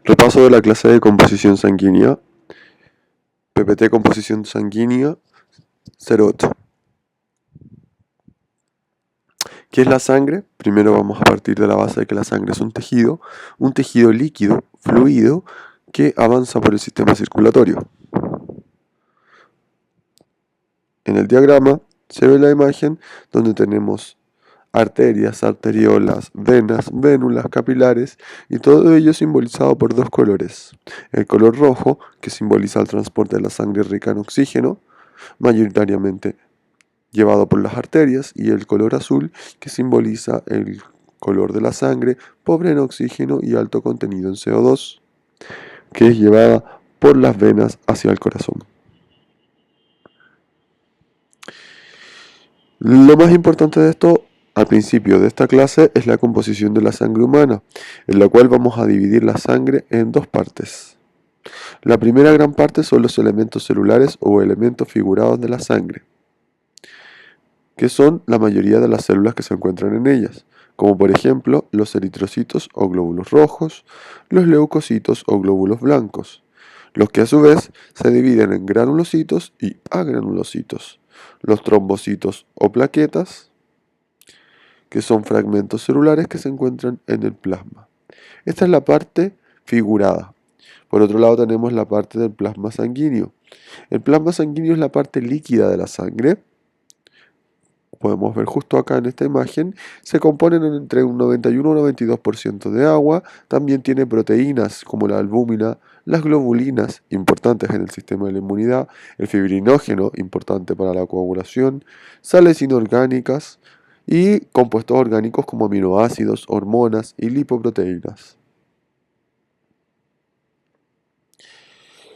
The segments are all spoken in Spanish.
Repaso de la clase de composición sanguínea, PPT composición sanguínea 08. ¿Qué es la sangre? Primero vamos a partir de la base de que la sangre es un tejido líquido, fluido, que avanza por el sistema circulatorio. En el diagrama se ve la imagen donde tenemos arterias, arteriolas, venas, vénulas, capilares y todo ello simbolizado por dos colores. El color rojo, que simboliza el transporte de la sangre rica en oxígeno, mayoritariamente llevado por las arterias, y el color azul, que simboliza el color de la sangre pobre en oxígeno y alto contenido en CO2, que es llevada por las venas hacia el corazón. Lo más importante de esto al principio de esta clase es la composición de la sangre humana, en la cual vamos a dividir la sangre en dos partes. La primera gran parte son los elementos celulares o elementos figurados de la sangre, que son la mayoría de las células que se encuentran en ellas, como por ejemplo los eritrocitos o glóbulos rojos, los leucocitos o glóbulos blancos, los que a su vez se dividen en granulocitos y agranulocitos, los trombocitos o plaquetas, que son fragmentos celulares que se encuentran en el plasma. Esta es la parte figurada. Por otro lado tenemos la parte del plasma sanguíneo. El plasma sanguíneo es la parte líquida de la sangre. Podemos ver justo acá en esta imagen, se componen entre un 91 y un 92% de agua, también tiene proteínas como la albúmina, las globulinas, importantes en el sistema de la inmunidad, el fibrinógeno, importante para la coagulación, sales inorgánicas y compuestos orgánicos como aminoácidos, hormonas y lipoproteínas.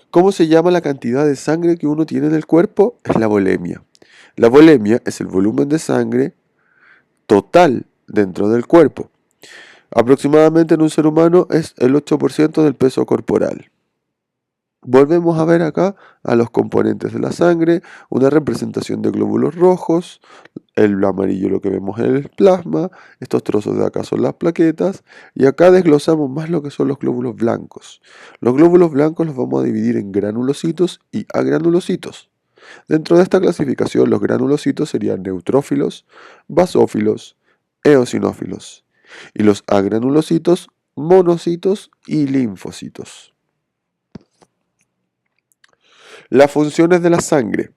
¿Cómo se llama la cantidad de sangre que uno tiene en el cuerpo? Es la volemia. La volemia es el volumen de sangre total dentro del cuerpo. Aproximadamente en un ser humano es el 8% del peso corporal. Volvemos a ver acá a los componentes de la sangre, una representación de glóbulos rojos, el amarillo lo que vemos es el plasma, estos trozos de acá son las plaquetas, y acá desglosamos más lo que son los glóbulos blancos. Los glóbulos blancos los vamos a dividir en granulocitos y agranulocitos. Dentro de esta clasificación, los granulocitos serían neutrófilos, basófilos, eosinófilos, y los agranulocitos, monocitos y linfocitos. Las funciones de la sangre.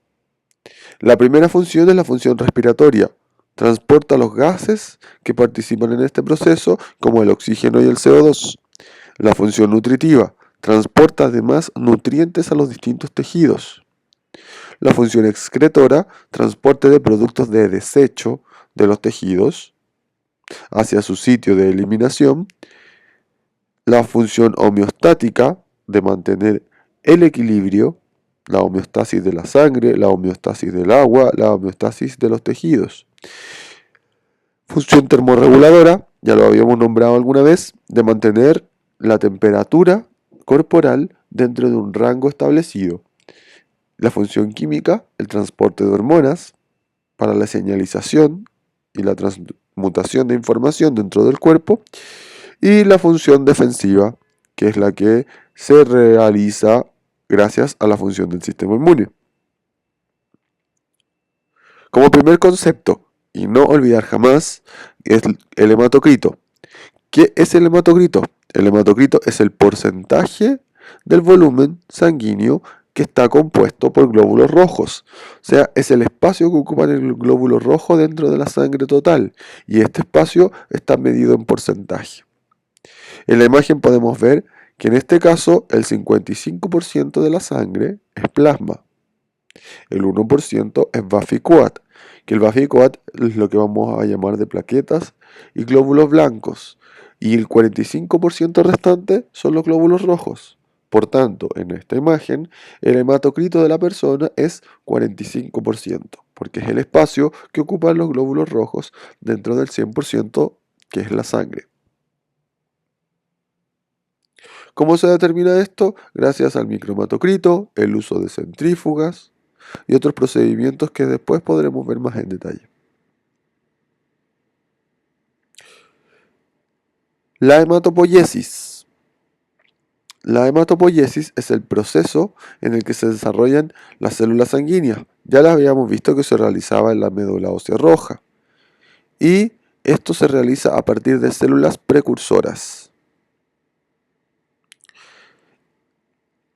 La primera función es la función respiratoria. Transporta los gases que participan en este proceso, como el oxígeno y el CO2. La función nutritiva. Transporta además nutrientes a los distintos tejidos. La función excretora, transporte de productos de desecho de los tejidos hacia su sitio de eliminación. La función homeostática, de mantener el equilibrio, la homeostasis de la sangre, la homeostasis del agua, la homeostasis de los tejidos. Función termorreguladora, ya lo habíamos nombrado alguna vez, de mantener la temperatura corporal dentro de un rango establecido. La función química, el transporte de hormonas para la señalización y la transmutación de información dentro del cuerpo. Y la función defensiva, que es la que se realiza gracias a la función del sistema inmune. Como primer concepto, y no olvidar jamás, es el hematocrito. ¿Qué es el hematocrito? El hematocrito es el porcentaje del volumen sanguíneo que está compuesto por glóbulos rojos. O sea, es el espacio que ocupa el glóbulo rojo dentro de la sangre total. Y este espacio está medido en porcentaje. En la imagen podemos ver que en este caso el 55% de la sangre es plasma. El 1% es Bafi-Coat, que el Bafi-Coat es lo que vamos a llamar de plaquetas y glóbulos blancos. Y el 45% restante son los glóbulos rojos. Por tanto, en esta imagen, el hematocrito de la persona es 45%, porque es el espacio que ocupan los glóbulos rojos dentro del 100% que es la sangre. ¿Cómo se determina esto? Gracias al microhematocrito, el uso de centrífugas y otros procedimientos que después podremos ver más en detalle. La hematopoiesis. La hematopoiesis es el proceso en el que se desarrollan las células sanguíneas. Ya las habíamos visto que se realizaba en la médula ósea roja. Y esto se realiza a partir de células precursoras.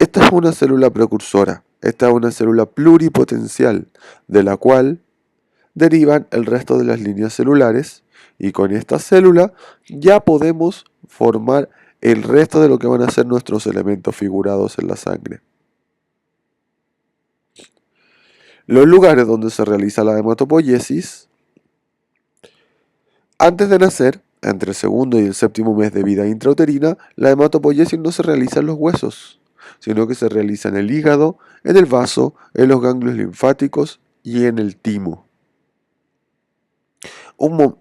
Esta es una célula precursora. Esta es una célula pluripotencial, de la cual derivan el resto de las líneas celulares, y con esta célula ya podemos formar el resto de lo que van a ser nuestros elementos figurados en la sangre. Los lugares donde se realiza la hematopoiesis: antes de nacer, entre el segundo y el séptimo mes de vida intrauterina, la hematopoiesis no se realiza en los huesos, sino que se realiza en el hígado, en el vaso, en los ganglios linfáticos y en el timo.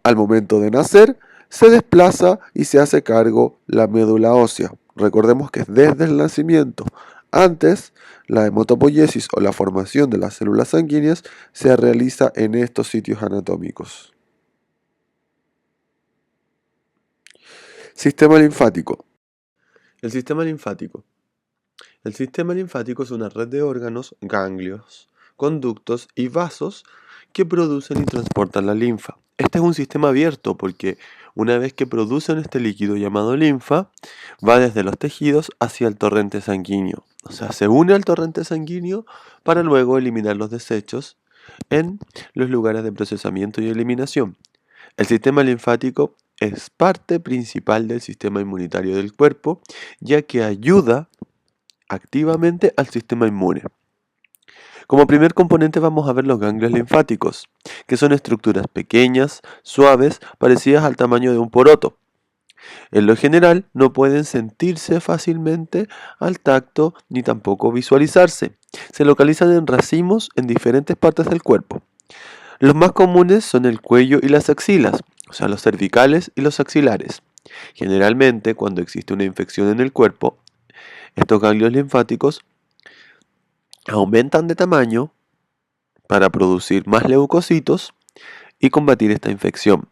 Al momento de nacer, se desplaza y se hace cargo la médula ósea. Recordemos que es desde el nacimiento. Antes, la hematopoiesis o la formación de las células sanguíneas se realiza en estos sitios anatómicos. Sistema linfático. El sistema linfático. El sistema linfático es una red de órganos, ganglios, conductos y vasos que producen y transportan la linfa. Este es un sistema abierto porque una vez que producen este líquido llamado linfa, va desde los tejidos hacia el torrente sanguíneo. O sea, se une al torrente sanguíneo para luego eliminar los desechos en los lugares de procesamiento y eliminación. El sistema linfático es parte principal del sistema inmunitario del cuerpo, ya que ayuda activamente al sistema inmune. Como primer componente vamos a ver los ganglios linfáticos, que son estructuras pequeñas, suaves, parecidas al tamaño de un poroto. En lo general no pueden sentirse fácilmente al tacto ni tampoco visualizarse. Se localizan en racimos en diferentes partes del cuerpo. Los más comunes son el cuello y las axilas, o sea, los cervicales y los axilares. Generalmente, cuando existe una infección en el cuerpo, estos ganglios linfáticos aumentan de tamaño para producir más leucocitos y combatir esta infección.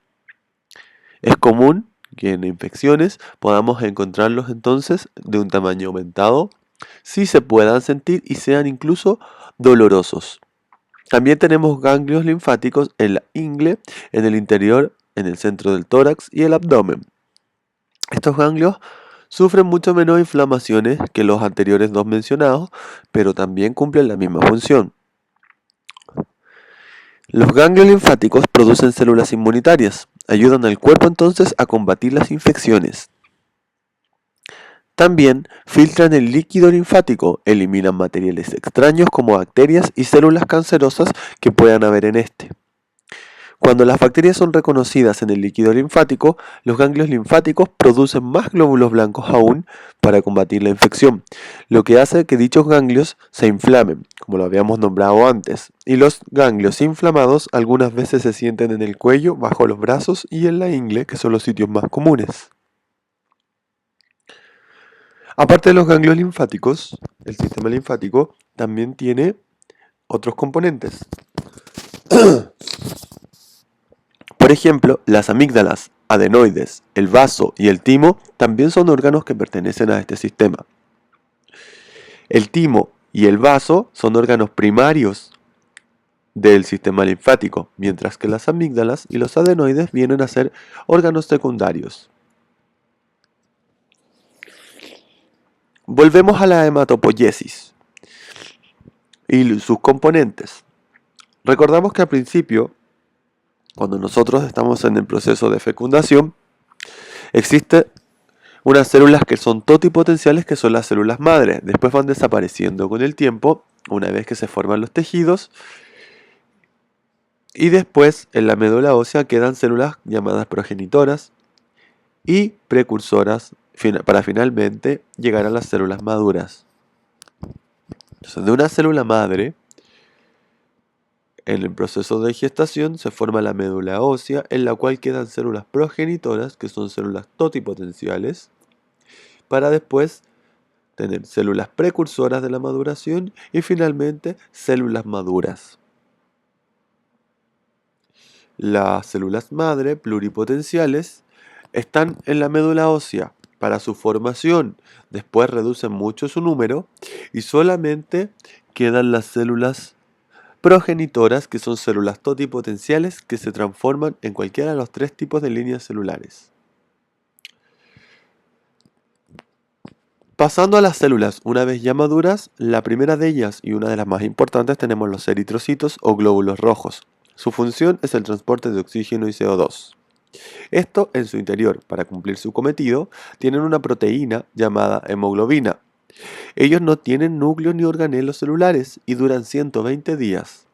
Es común que en infecciones podamos encontrarlos entonces de un tamaño aumentado, si se puedan sentir y sean incluso dolorosos. También tenemos ganglios linfáticos en la ingle, en el interior, en el centro del tórax y el abdomen. Estos ganglios sufren mucho menos inflamaciones que los anteriores dos mencionados, pero también cumplen la misma función. Los ganglios linfáticos producen células inmunitarias, ayudan al cuerpo entonces a combatir las infecciones. También filtran el líquido linfático, eliminan materiales extraños como bacterias y células cancerosas que puedan haber en este. Cuando las bacterias son reconocidas en el líquido linfático, los ganglios linfáticos producen más glóbulos blancos aún para combatir la infección, lo que hace que dichos ganglios se inflamen, como lo habíamos nombrado antes, y los ganglios inflamados algunas veces se sienten en el cuello, bajo los brazos y en la ingle, que son los sitios más comunes. Aparte de los ganglios linfáticos, el sistema linfático también tiene otros componentes. Por ejemplo, las amígdalas, adenoides, el vaso y el timo también son órganos que pertenecen a este sistema. El timo y el vaso son órganos primarios del sistema linfático, mientras que las amígdalas y los adenoides vienen a ser órganos secundarios. Volvemos a la hematopoiesis y sus componentes. Recordamos que al principio, cuando nosotros estamos en el proceso de fecundación, existen unas células que son totipotenciales, que son las células madre. Después van desapareciendo con el tiempo, una vez que se forman los tejidos. Y después, en la médula ósea, quedan células llamadas progenitoras y precursoras para finalmente llegar a las células maduras. Entonces, de una célula madre, en el proceso de gestación se forma la médula ósea, en la cual quedan células progenitoras, que son células totipotenciales, para después tener células precursoras de la maduración y finalmente células maduras. Las células madre pluripotenciales están en la médula ósea para su formación. Después reducen mucho su número y solamente quedan las células progenitoras, que son células totipotenciales que se transforman en cualquiera de los tres tipos de líneas celulares. Pasando a las células, una vez ya maduras, la primera de ellas y una de las más importantes tenemos los eritrocitos o glóbulos rojos. Su función es el transporte de oxígeno y CO2. Esto en su interior, para cumplir su cometido, tienen una proteína llamada hemoglobina. Ellos no tienen núcleos ni organelos celulares y duran 120 días,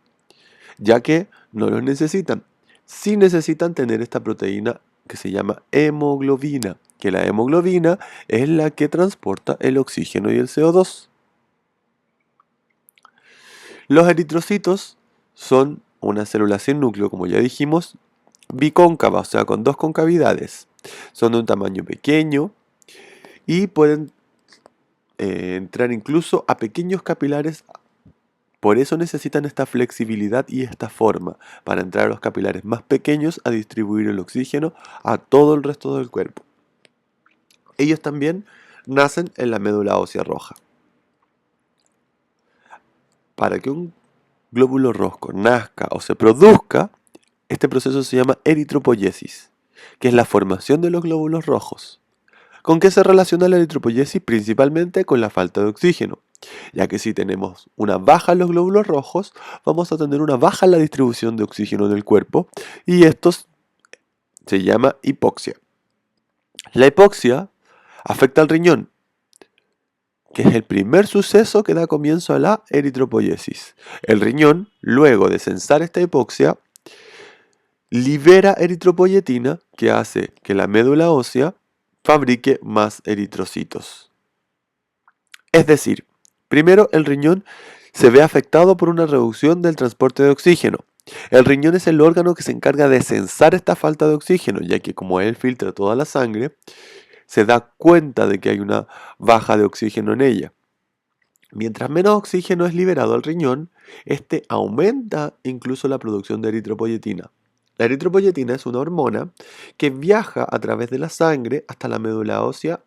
ya que no los necesitan. Sí necesitan tener esta proteína que se llama hemoglobina, que la hemoglobina es la que transporta el oxígeno y el CO2. Los eritrocitos son una célula sin núcleo, como ya dijimos, bicóncava, o sea, con dos concavidades. Son de un tamaño pequeño y pueden entrar incluso a pequeños capilares. Por eso necesitan esta flexibilidad y esta forma, para entrar a los capilares más pequeños a distribuir el oxígeno a todo el resto del cuerpo. Ellos también nacen en la médula ósea roja. Para que un glóbulo rojo nazca o se produzca, este proceso se llama eritropoyesis, que es la formación de los glóbulos rojos. ¿Con qué se relaciona la eritropoyesis? Principalmente con la falta de oxígeno, ya que si tenemos una baja en los glóbulos rojos, vamos a tener una baja en la distribución de oxígeno en el cuerpo, y esto se llama hipoxia. La hipoxia afecta al riñón, que es el primer suceso que da comienzo a la eritropoyesis. El riñón, luego de censar esta hipoxia, libera eritropoyetina, que hace que la médula ósea fabrique más eritrocitos. Es decir, primero el riñón se ve afectado por una reducción del transporte de oxígeno. El riñón es el órgano que se encarga de censar esta falta de oxígeno, ya que como él filtra toda la sangre, se da cuenta de que hay una baja de oxígeno en ella. Mientras menos oxígeno es liberado al riñón, este aumenta incluso la producción de eritropoyetina. La eritropoyetina es una hormona que viaja a través de la sangre hasta la médula ósea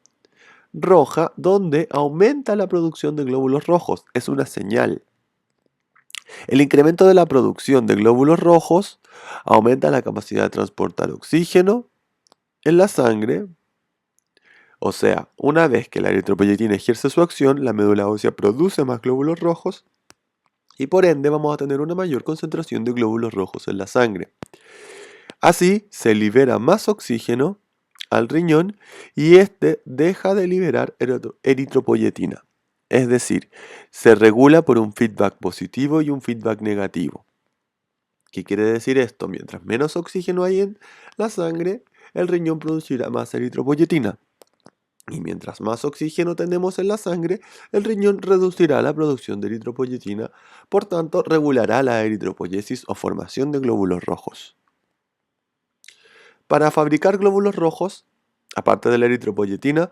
roja, donde aumenta la producción de glóbulos rojos. Es una señal. El incremento de la producción de glóbulos rojos aumenta la capacidad de transportar oxígeno en la sangre. O sea, una vez que la eritropoyetina ejerce su acción, la médula ósea produce más glóbulos rojos y por ende vamos a tener una mayor concentración de glóbulos rojos en la sangre. Así se libera más oxígeno al riñón y este deja de liberar eritropoyetina. Es decir, se regula por un feedback positivo y un feedback negativo. ¿Qué quiere decir esto? Mientras menos oxígeno hay en la sangre, el riñón producirá más eritropoyetina. Y mientras más oxígeno tenemos en la sangre, el riñón reducirá la producción de eritropoyetina, por tanto regulará la eritropoyesis o formación de glóbulos rojos. Para fabricar glóbulos rojos, aparte de la eritropoyetina,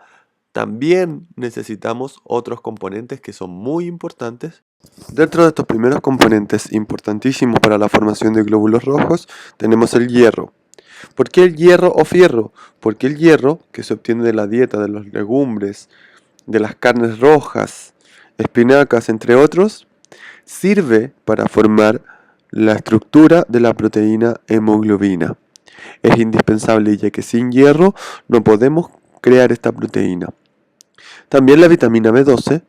también necesitamos otros componentes que son muy importantes. Dentro de estos primeros componentes importantísimos para la formación de glóbulos rojos, tenemos el hierro. ¿Por qué el hierro o fierro? Porque el hierro, que se obtiene de la dieta, de las legumbres, de las carnes rojas, espinacas, entre otros, sirve para formar la estructura de la proteína hemoglobina. Es indispensable, ya que sin hierro no podemos crear esta proteína. También la vitamina B12,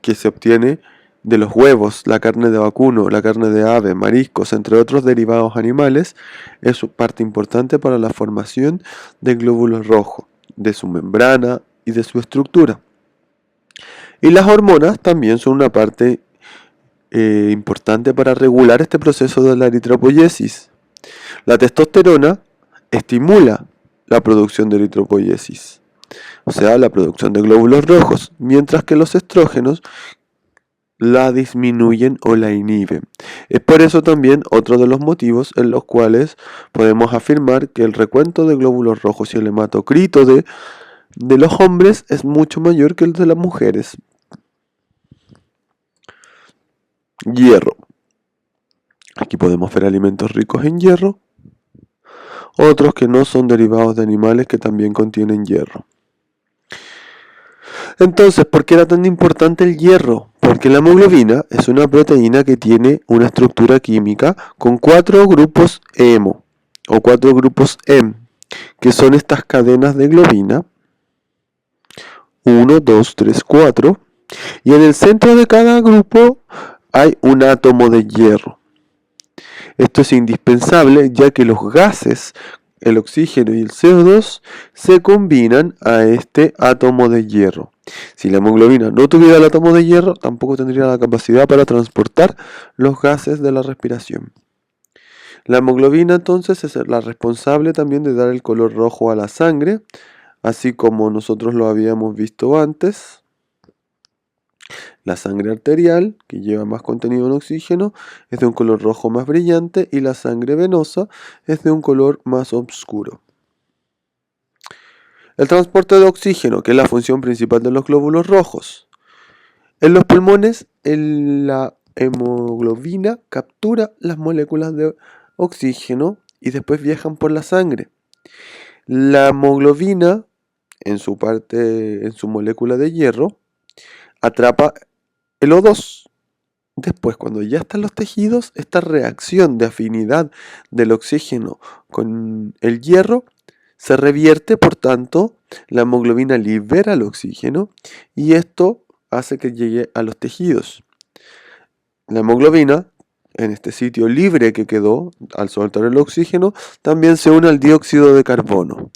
que se obtiene de los huevos, la carne de vacuno, la carne de ave, mariscos, entre otros derivados animales, es parte importante para la formación de glóbulos rojos, de su membrana y de su estructura. Y las hormonas también son una parte importante para regular este proceso de la eritropoyesis. La testosterona estimula la producción de eritropoyesis, o sea, la producción de glóbulos rojos, mientras que los estrógenos la disminuyen o la inhiben. Es por eso también otro de los motivos en los cuales podemos afirmar que el recuento de glóbulos rojos y el hematocrito de los hombres es mucho mayor que el de las mujeres. Hierro. Aquí podemos ver alimentos ricos en hierro, otros que no son derivados de animales que también contienen hierro. Entonces, ¿por qué era tan importante el hierro? Porque la hemoglobina es una proteína que tiene una estructura química con 4 grupos hemo o 4 grupos hem, que son estas cadenas de globina, 1, 2, 3, 4, y en el centro de cada grupo hay un átomo de hierro. Esto es indispensable ya que los gases, el oxígeno y el CO2, se combinan a este átomo de hierro. Si la hemoglobina no tuviera el átomo de hierro, tampoco tendría la capacidad para transportar los gases de la respiración. La hemoglobina entonces es la responsable también de dar el color rojo a la sangre, así como nosotros lo habíamos visto antes. La sangre arterial, que lleva más contenido en oxígeno, es de un color rojo más brillante y la sangre venosa es de un color más oscuro. El transporte de oxígeno, que es la función principal de los glóbulos rojos. En los pulmones, la hemoglobina captura las moléculas de oxígeno y después viajan por la sangre. La hemoglobina, en su molécula de hierro, atrapa el O2. Después, cuando ya están los tejidos, esta reacción de afinidad del oxígeno con el hierro se revierte, por tanto, la hemoglobina libera el oxígeno y esto hace que llegue a los tejidos. La hemoglobina, en este sitio libre que quedó al soltar el oxígeno, también se une al dióxido de carbono,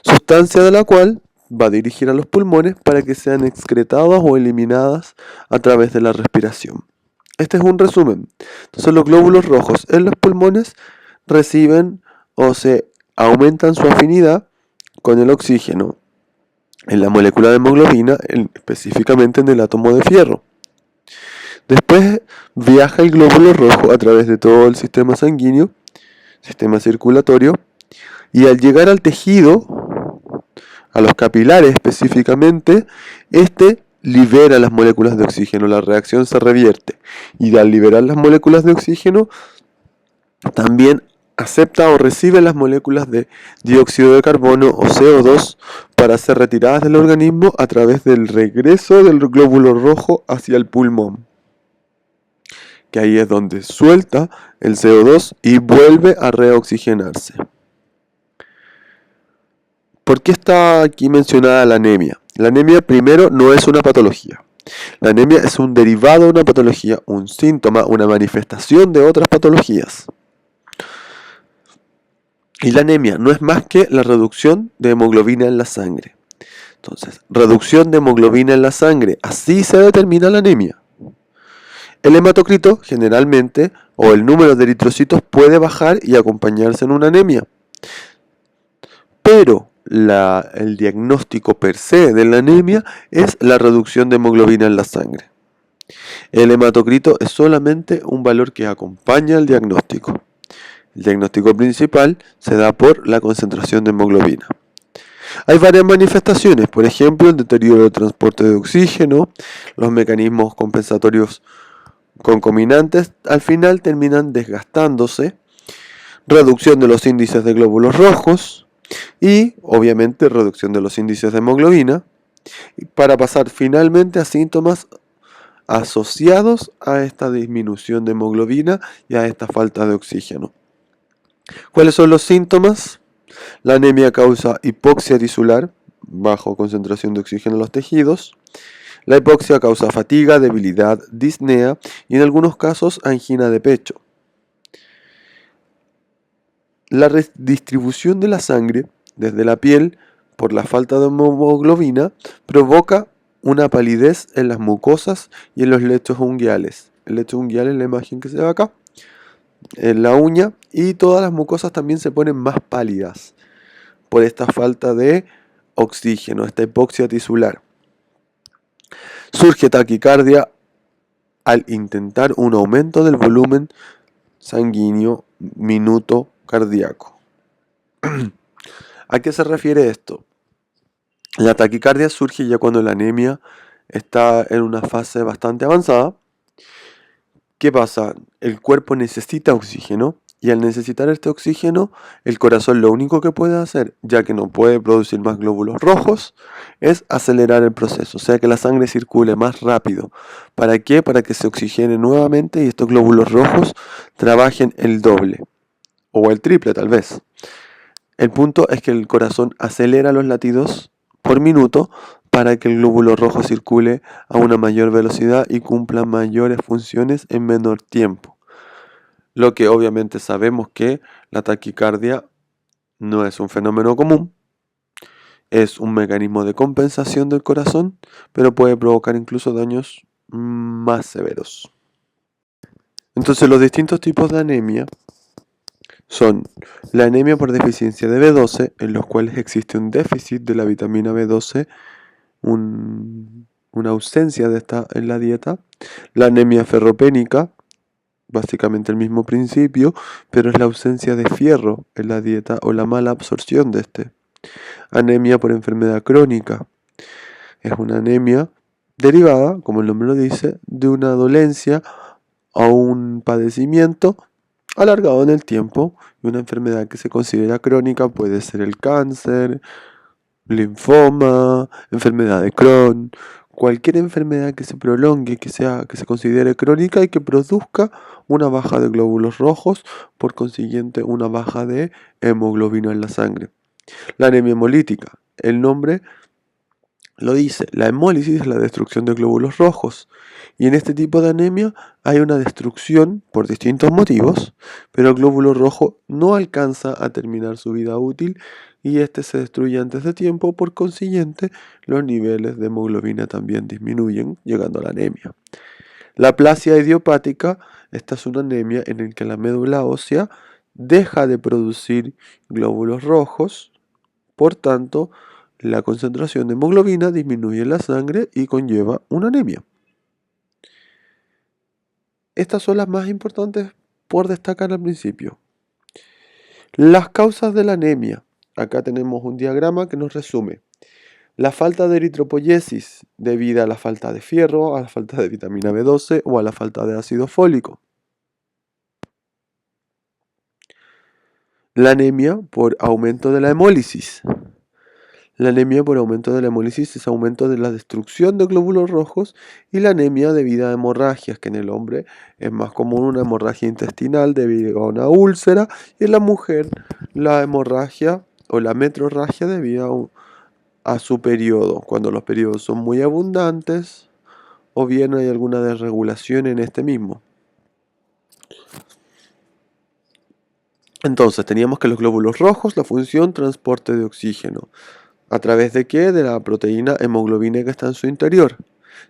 sustancia de la cual va a dirigir a los pulmones para que sean excretadas o eliminadas a través de la respiración. Este es un resumen. Entonces los glóbulos rojos en los pulmones reciben o se aumentan su afinidad con el oxígeno en la molécula de hemoglobina, específicamente en el átomo de fierro. Después viaja el glóbulo rojo a través de todo el sistema sanguíneo, sistema circulatorio, y al llegar al tejido, a los capilares específicamente, este libera las moléculas de oxígeno, la reacción se revierte y al liberar las moléculas de oxígeno también acepta o recibe las moléculas de dióxido de carbono o CO2 para ser retiradas del organismo a través del regreso del glóbulo rojo hacia el pulmón, que ahí es donde suelta el CO2 y vuelve a reoxigenarse. ¿Por qué está aquí mencionada la anemia? La anemia, primero, no es una patología. La anemia es un derivado de una patología, un síntoma, una manifestación de otras patologías. Y la anemia no es más que la reducción de hemoglobina en la sangre. Entonces, reducción de hemoglobina en la sangre, así se determina la anemia. El hematocrito, generalmente, o el número de eritrocitos puede bajar y acompañarse en una anemia. Pero el diagnóstico per se de la anemia es la reducción de hemoglobina en la sangre. El hematocrito es solamente un valor que acompaña al diagnóstico. El diagnóstico principal se da por la concentración de hemoglobina. Hay varias manifestaciones, por ejemplo, el deterioro del transporte de oxígeno, los mecanismos compensatorios concomitantes al final terminan desgastándose, reducción de los índices de glóbulos rojos y, obviamente, reducción de los índices de hemoglobina, para pasar finalmente a síntomas asociados a esta disminución de hemoglobina y a esta falta de oxígeno. ¿Cuáles son los síntomas? La anemia causa hipoxia tisular, bajo concentración de oxígeno en los tejidos. La hipoxia causa fatiga, debilidad, disnea y en algunos casos angina de pecho. La redistribución de la sangre desde la piel por la falta de hemoglobina provoca una palidez en las mucosas y en los lechos unguiales. El lecho unguial es la imagen que se ve acá, en la uña, y todas las mucosas también se ponen más pálidas por esta falta de oxígeno, esta hipoxia tisular. Surge taquicardia al intentar un aumento del volumen sanguíneo minuto cardíaco. ¿A qué se refiere esto? La taquicardia surge ya cuando la anemia está en una fase bastante avanzada. ¿Qué pasa? El cuerpo necesita oxígeno Y al necesitar este oxígeno, el corazón lo único que puede hacer, ya que no puede producir más glóbulos rojos, es acelerar el proceso, o sea que la sangre circule más rápido. ¿Para qué? Para que se oxigene nuevamente y estos glóbulos rojos trabajen el doble, o el triple tal vez. El punto es que el corazón acelera los latidos por minuto para que el glóbulo rojo circule a una mayor velocidad y cumpla mayores funciones en menor tiempo. Lo que obviamente sabemos que la taquicardia no es un fenómeno común, es un mecanismo de compensación del corazón, pero puede provocar incluso daños más severos. Entonces los distintos tipos de anemia son la anemia por deficiencia de B12, en los cuales existe un déficit de la vitamina B12, una ausencia de esta en la dieta, la anemia ferropénica, básicamente el mismo principio, pero es la ausencia de fierro en la dieta o la mala absorción de este. Anemia por enfermedad crónica. Es una anemia derivada, como el nombre lo dice, de una dolencia o un padecimiento alargado en el tiempo. Y una enfermedad que se considera crónica puede ser el cáncer, linfoma, enfermedad de Crohn, cualquier enfermedad que se prolongue, que se considere crónica y que produzca una baja de glóbulos rojos, por consiguiente una baja de hemoglobina en la sangre. La anemia hemolítica, el nombre lo dice, la hemólisis es la destrucción de glóbulos rojos. Y en este tipo de anemia hay una destrucción por distintos motivos, pero el glóbulo rojo no alcanza a terminar su vida útil y este se destruye antes de tiempo, por consiguiente los niveles de hemoglobina también disminuyen, llegando a la anemia. La aplasia idiopática, esta es una anemia en la que la médula ósea deja de producir glóbulos rojos, por tanto la concentración de hemoglobina disminuye en la sangre y conlleva una anemia. Estas son las más importantes por destacar al principio. Las causas de la anemia. Acá tenemos un diagrama que nos resume. La falta de eritropoyesis debido a la falta de fierro, a la falta de vitamina B12 o a la falta de ácido fólico. La anemia por aumento de la hemólisis. La anemia por aumento de la hemólisis es aumento de la destrucción de glóbulos rojos, y la anemia debido a hemorragias, que en el hombre es más común una hemorragia intestinal debido a una úlcera, y en la mujer la hemorragia o la metrorragia debido a su periodo, cuando los periodos son muy abundantes o bien hay alguna desregulación en este mismo. Entonces teníamos que los glóbulos rojos, la función transporte de oxígeno. ¿A través de qué? De la proteína hemoglobina que está en su interior.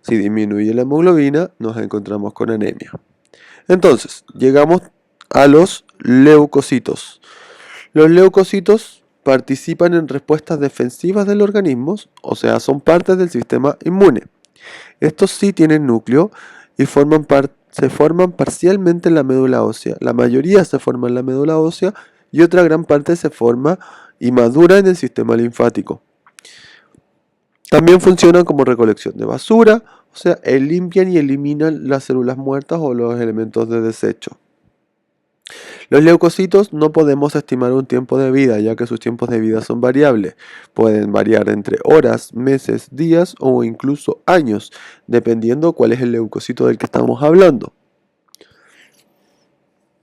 Si disminuye la hemoglobina, nos encontramos con anemia. Entonces, llegamos a los leucocitos. Los leucocitos participan en respuestas defensivas del organismo, o sea, son parte del sistema inmune. Estos sí tienen núcleo y se forman parcialmente en la médula ósea. La mayoría se forma en la médula ósea y otra gran parte se forma y madura en el sistema linfático. También funcionan como recolección de basura, o sea, limpian y eliminan las células muertas o los elementos de desecho. Los leucocitos no podemos estimar un tiempo de vida, ya que sus tiempos de vida son variables. Pueden variar entre horas, meses, días o incluso años, dependiendo cuál es el leucocito del que estamos hablando.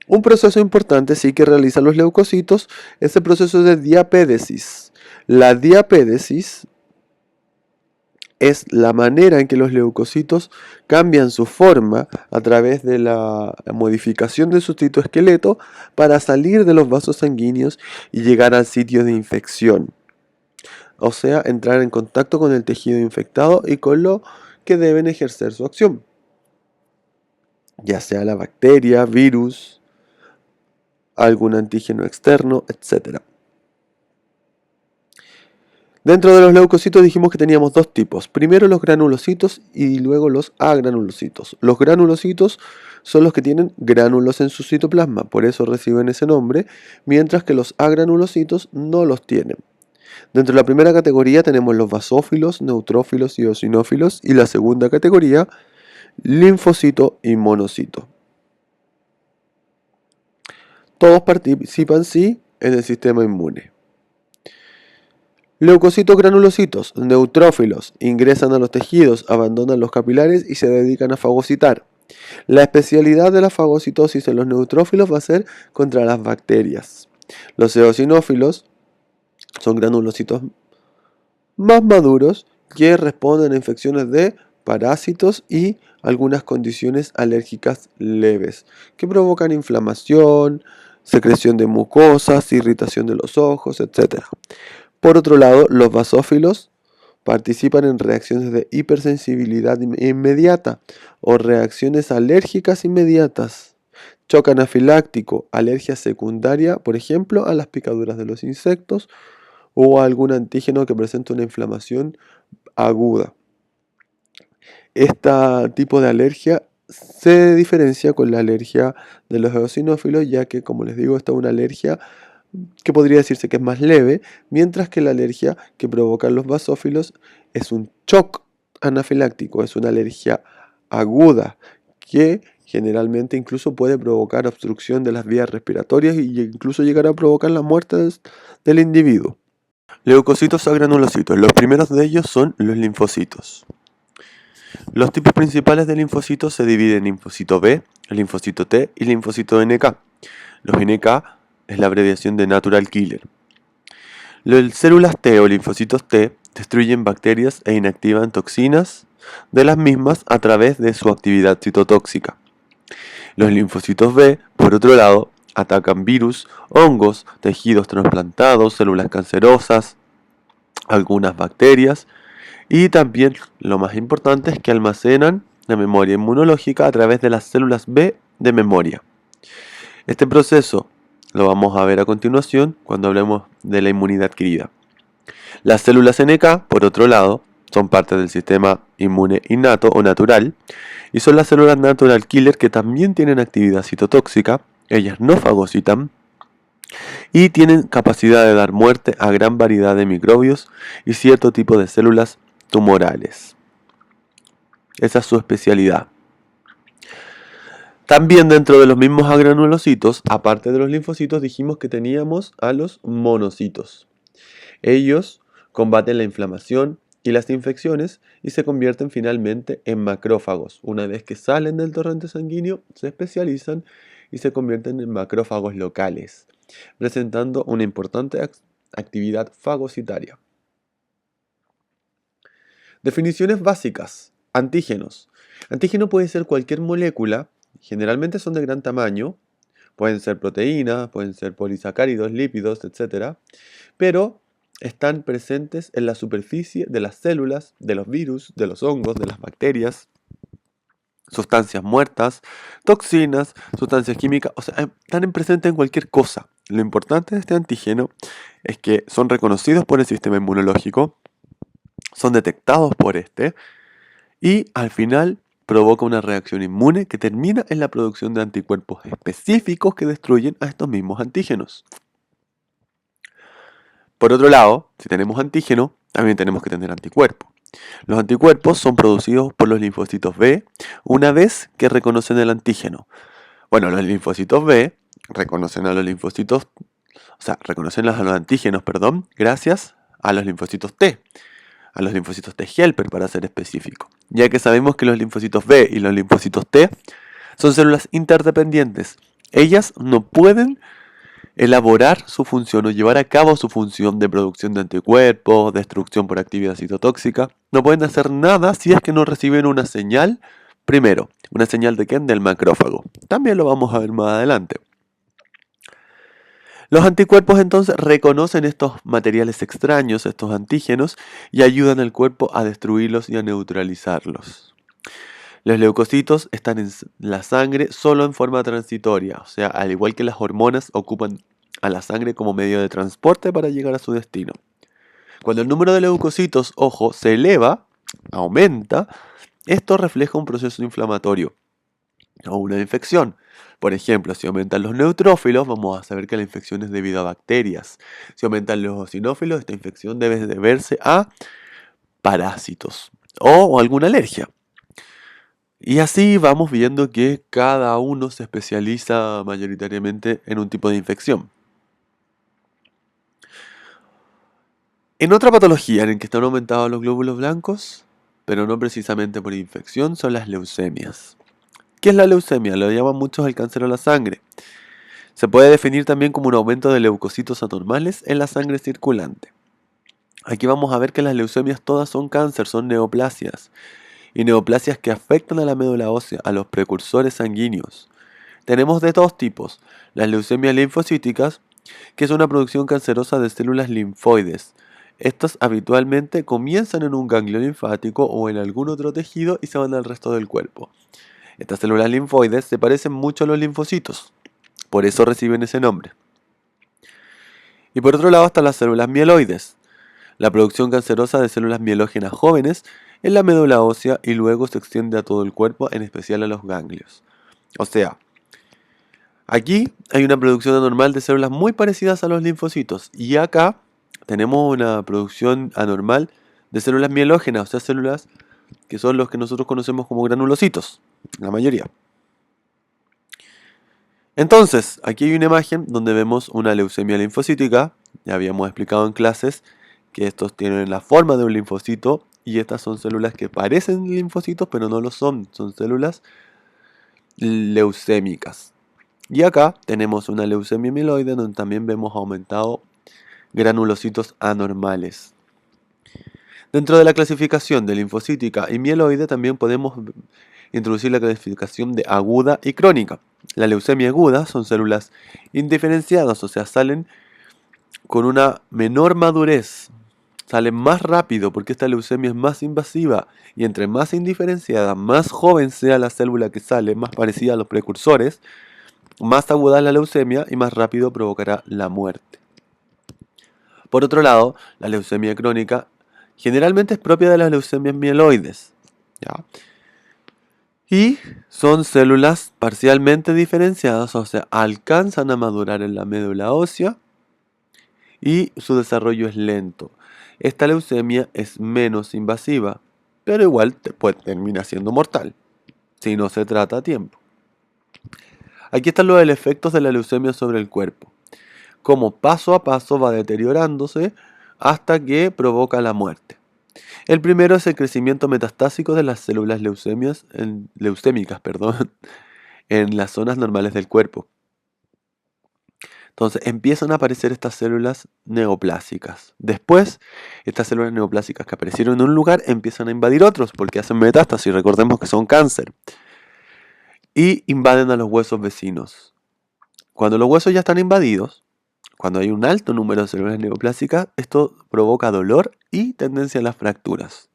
Un proceso importante sí que realizan los leucocitos es el proceso de diapédesis. La diapédesis es la manera en que los leucocitos cambian su forma a través de la modificación de su citoesqueleto para salir de los vasos sanguíneos y llegar al sitio de infección. O sea, entrar en contacto con el tejido infectado y con lo que deben ejercer su acción, ya sea la bacteria, virus, algún antígeno externo, etc. Dentro de los leucocitos dijimos que teníamos dos tipos. Primero los granulocitos y luego los agranulocitos. Los granulocitos son los que tienen gránulos en su citoplasma, por eso reciben ese nombre, mientras que los agranulocitos no los tienen. Dentro de la primera categoría tenemos los basófilos, neutrófilos y eosinófilos, y la segunda categoría, linfocito y monocito. Todos participan, sí, en el sistema inmune. Leucocitos granulocitos, neutrófilos, ingresan a los tejidos, abandonan los capilares y se dedican a fagocitar. La especialidad de la fagocitosis en los neutrófilos va a ser contra las bacterias. Los eosinófilos son granulocitos más maduros que responden a infecciones de parásitos y algunas condiciones alérgicas leves que provocan inflamación, secreción de mucosas, irritación de los ojos, etc. Por otro lado, los basófilos participan en reacciones de hipersensibilidad inmediata o reacciones alérgicas inmediatas. Shock anafiláctico, alergia secundaria, por ejemplo, a las picaduras de los insectos o a algún antígeno que presenta una inflamación aguda. Este tipo de alergia se diferencia con la alergia de los eosinófilos, ya que, como les digo, esta es una alergia que podría decirse que es más leve, mientras que la alergia que provocan los basófilos es un shock anafiláctico, es una alergia aguda que generalmente incluso puede provocar obstrucción de las vías respiratorias e incluso llegar a provocar la muerte del individuo. Leucocitos a granulocitos. Los primeros de ellos son los linfocitos. Los tipos principales de linfocitos se dividen en linfocito B, linfocito T y linfocito NK. Los NK es la abreviación de Natural Killer. Las células T o linfocitos T destruyen bacterias e inactivan toxinas de las mismas a través de su actividad citotóxica. Los linfocitos B, por otro lado, atacan virus, hongos, tejidos trasplantados, células cancerosas, algunas bacterias y también, lo más importante, es que almacenan la memoria inmunológica a través de las células B de memoria. Este proceso lo vamos a ver a continuación cuando hablemos de la inmunidad adquirida. Las células NK, por otro lado, son parte del sistema inmune innato o natural y son las células natural killer que también tienen actividad citotóxica. Ellas no fagocitan y tienen capacidad de dar muerte a gran variedad de microbios y cierto tipo de células tumorales. Esa es su especialidad. También dentro de los mismos agranulocitos, aparte de los linfocitos, dijimos que teníamos a los monocitos. Ellos combaten la inflamación y las infecciones y se convierten finalmente en macrófagos. Una vez que salen del torrente sanguíneo, se especializan y se convierten en macrófagos locales, presentando una importante actividad fagocitaria. Definiciones básicas. Antígenos. Antígeno puede ser cualquier molécula, generalmente son de gran tamaño, pueden ser proteínas, pueden ser polisacáridos, lípidos, etc. Pero están presentes en la superficie de las células, de los virus, de los hongos, de las bacterias, sustancias muertas, toxinas, sustancias químicas, o sea, están presentes en cualquier cosa. Lo importante de este antígeno es que son reconocidos por el sistema inmunológico, son detectados por este y al final provoca una reacción inmune que termina en la producción de anticuerpos específicos que destruyen a estos mismos antígenos. Por otro lado, si tenemos antígeno, también tenemos que tener anticuerpos. Los anticuerpos son producidos por los linfocitos B una vez que reconocen el antígeno. Bueno, los linfocitos B reconocen a los linfocitos, reconocen a los antígenos, gracias a los linfocitos T, a los linfocitos T helper para ser específico, ya que sabemos que los linfocitos B y los linfocitos T son células interdependientes. Ellas no pueden elaborar su función o llevar a cabo su función de producción de anticuerpos, destrucción por actividad citotóxica. No pueden hacer nada si es que no reciben una señal primero. ¿Una señal de quién? Del macrófago. También lo vamos a ver más adelante. Los anticuerpos entonces reconocen estos materiales extraños, estos antígenos, y ayudan al cuerpo a destruirlos y a neutralizarlos. Los leucocitos están en la sangre solo en forma transitoria, o sea, al igual que las hormonas ocupan a la sangre como medio de transporte para llegar a su destino. Cuando el número de leucocitos, ojo, se eleva, aumenta, esto refleja un proceso inflamatorio o una infección. Por ejemplo, si aumentan los neutrófilos, vamos a saber que la infección es debido a bacterias. Si aumentan los eosinófilos, esta infección debe deberse a parásitos o alguna alergia. Y así vamos viendo que cada uno se especializa mayoritariamente en un tipo de infección. En otra patología en que están aumentados los glóbulos blancos, pero no precisamente por infección, son las leucemias. ¿Qué es la leucemia? Lo llaman muchos el cáncer de la sangre. Se puede definir también como un aumento de leucocitos anormales en la sangre circulante. Aquí vamos a ver que las leucemias todas son cáncer, son neoplasias, y neoplasias que afectan a la médula ósea, a los precursores sanguíneos. Tenemos de dos tipos: las leucemias linfocíticas, que es una producción cancerosa de células linfoides. Estas habitualmente comienzan en un ganglio linfático o en algún otro tejido y se van al resto del cuerpo. Estas células linfoides se parecen mucho a los linfocitos, por eso reciben ese nombre. Y por otro lado están las células mieloides, la producción cancerosa de células mielógenas jóvenes en la médula ósea y luego se extiende a todo el cuerpo, en especial a los ganglios. O sea, aquí hay una producción anormal de células muy parecidas a los linfocitos y acá tenemos una producción anormal de células mielógenas, o sea, células que son los que nosotros conocemos como granulocitos, la mayoría. Entonces, aquí hay una imagen donde vemos una leucemia linfocítica. Ya habíamos explicado en clases que estos tienen la forma de un linfocito y estas son células que parecen linfocitos pero no lo son, son células leucémicas. Y acá tenemos una leucemia mieloide donde también vemos aumentado granulocitos anormales. Dentro de la clasificación de linfocítica y mieloide también podemos introducir la clasificación de aguda y crónica. La leucemia aguda son células indiferenciadas, o sea, salen con una menor madurez, salen más rápido porque esta leucemia es más invasiva y entre más indiferenciada, más joven sea la célula que sale, más parecida a los precursores, más aguda es la leucemia y más rápido provocará la muerte. Por otro lado, la leucemia crónica generalmente es propia de las leucemias mieloides, ¿ya? Y son células parcialmente diferenciadas, o sea, alcanzan a madurar en la médula ósea y su desarrollo es lento. Esta leucemia es menos invasiva, pero igual termina siendo mortal, si no se trata a tiempo. Aquí están los efectos de la leucemia sobre el cuerpo, cómo paso a paso va deteriorándose hasta que provoca la muerte. El primero es el crecimiento metastásico de las células leucémicas, en las zonas normales del cuerpo. Entonces empiezan a aparecer estas células neoplásicas. Después, estas células neoplásicas que aparecieron en un lugar empiezan a invadir otros porque hacen metástasis, recordemos que son cáncer. Y invaden a los huesos vecinos. Cuando los huesos ya están invadidos, cuando hay un alto número de células neoplásicas, esto provoca dolor y tendencia a las fracturas.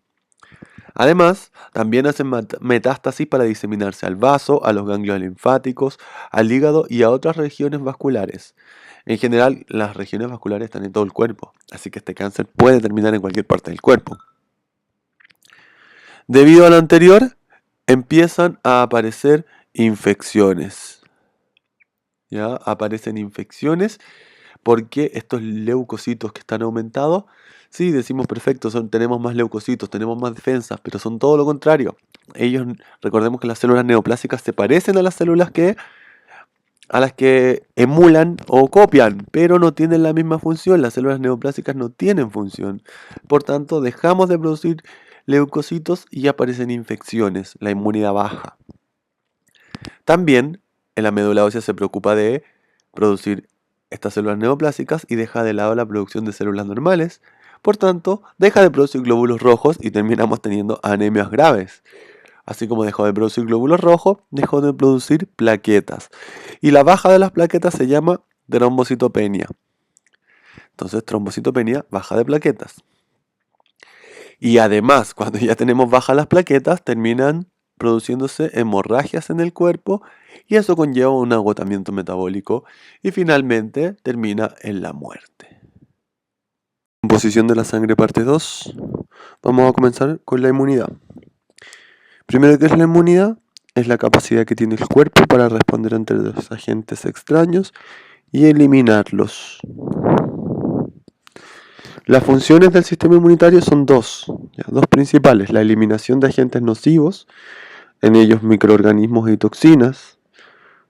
Además, también hacen metástasis para diseminarse al vaso, a los ganglios linfáticos, al hígado y a otras regiones vasculares. En general, las regiones vasculares están en todo el cuerpo, así que este cáncer puede terminar en cualquier parte del cuerpo. Debido a lo anterior, empiezan a aparecer infecciones. ¿Ya? Aparecen infecciones porque estos leucocitos que están aumentados, sí, decimos perfecto, tenemos más leucocitos, tenemos más defensas, pero son todo lo contrario. Ellos, recordemos que las células neoplásicas se parecen a las células a las que emulan o copian, pero no tienen la misma función. Las células neoplásicas no tienen función. Por tanto, dejamos de producir leucocitos y aparecen infecciones, la inmunidad baja. También en la médula ósea se preocupa de producir estas células neoplásicas y deja de lado la producción de células normales. Por tanto, deja de producir glóbulos rojos y terminamos teniendo anemias graves. Así como dejó de producir glóbulos rojos, dejó de producir plaquetas. Y la baja de las plaquetas se llama trombocitopenia. Entonces, trombocitopenia, baja de plaquetas. Y además, cuando ya tenemos bajas las plaquetas, terminan produciéndose hemorragias en el cuerpo y eso conlleva un agotamiento metabólico y finalmente termina en la muerte. Composición de la sangre parte 2. Vamos a comenzar con la inmunidad. Primero, ¿qué es la inmunidad? Es la capacidad que tiene el cuerpo para responder ante los agentes extraños y eliminarlos. Las funciones del sistema inmunitario son dos principales: la eliminación de agentes nocivos en ellos microorganismos y toxinas.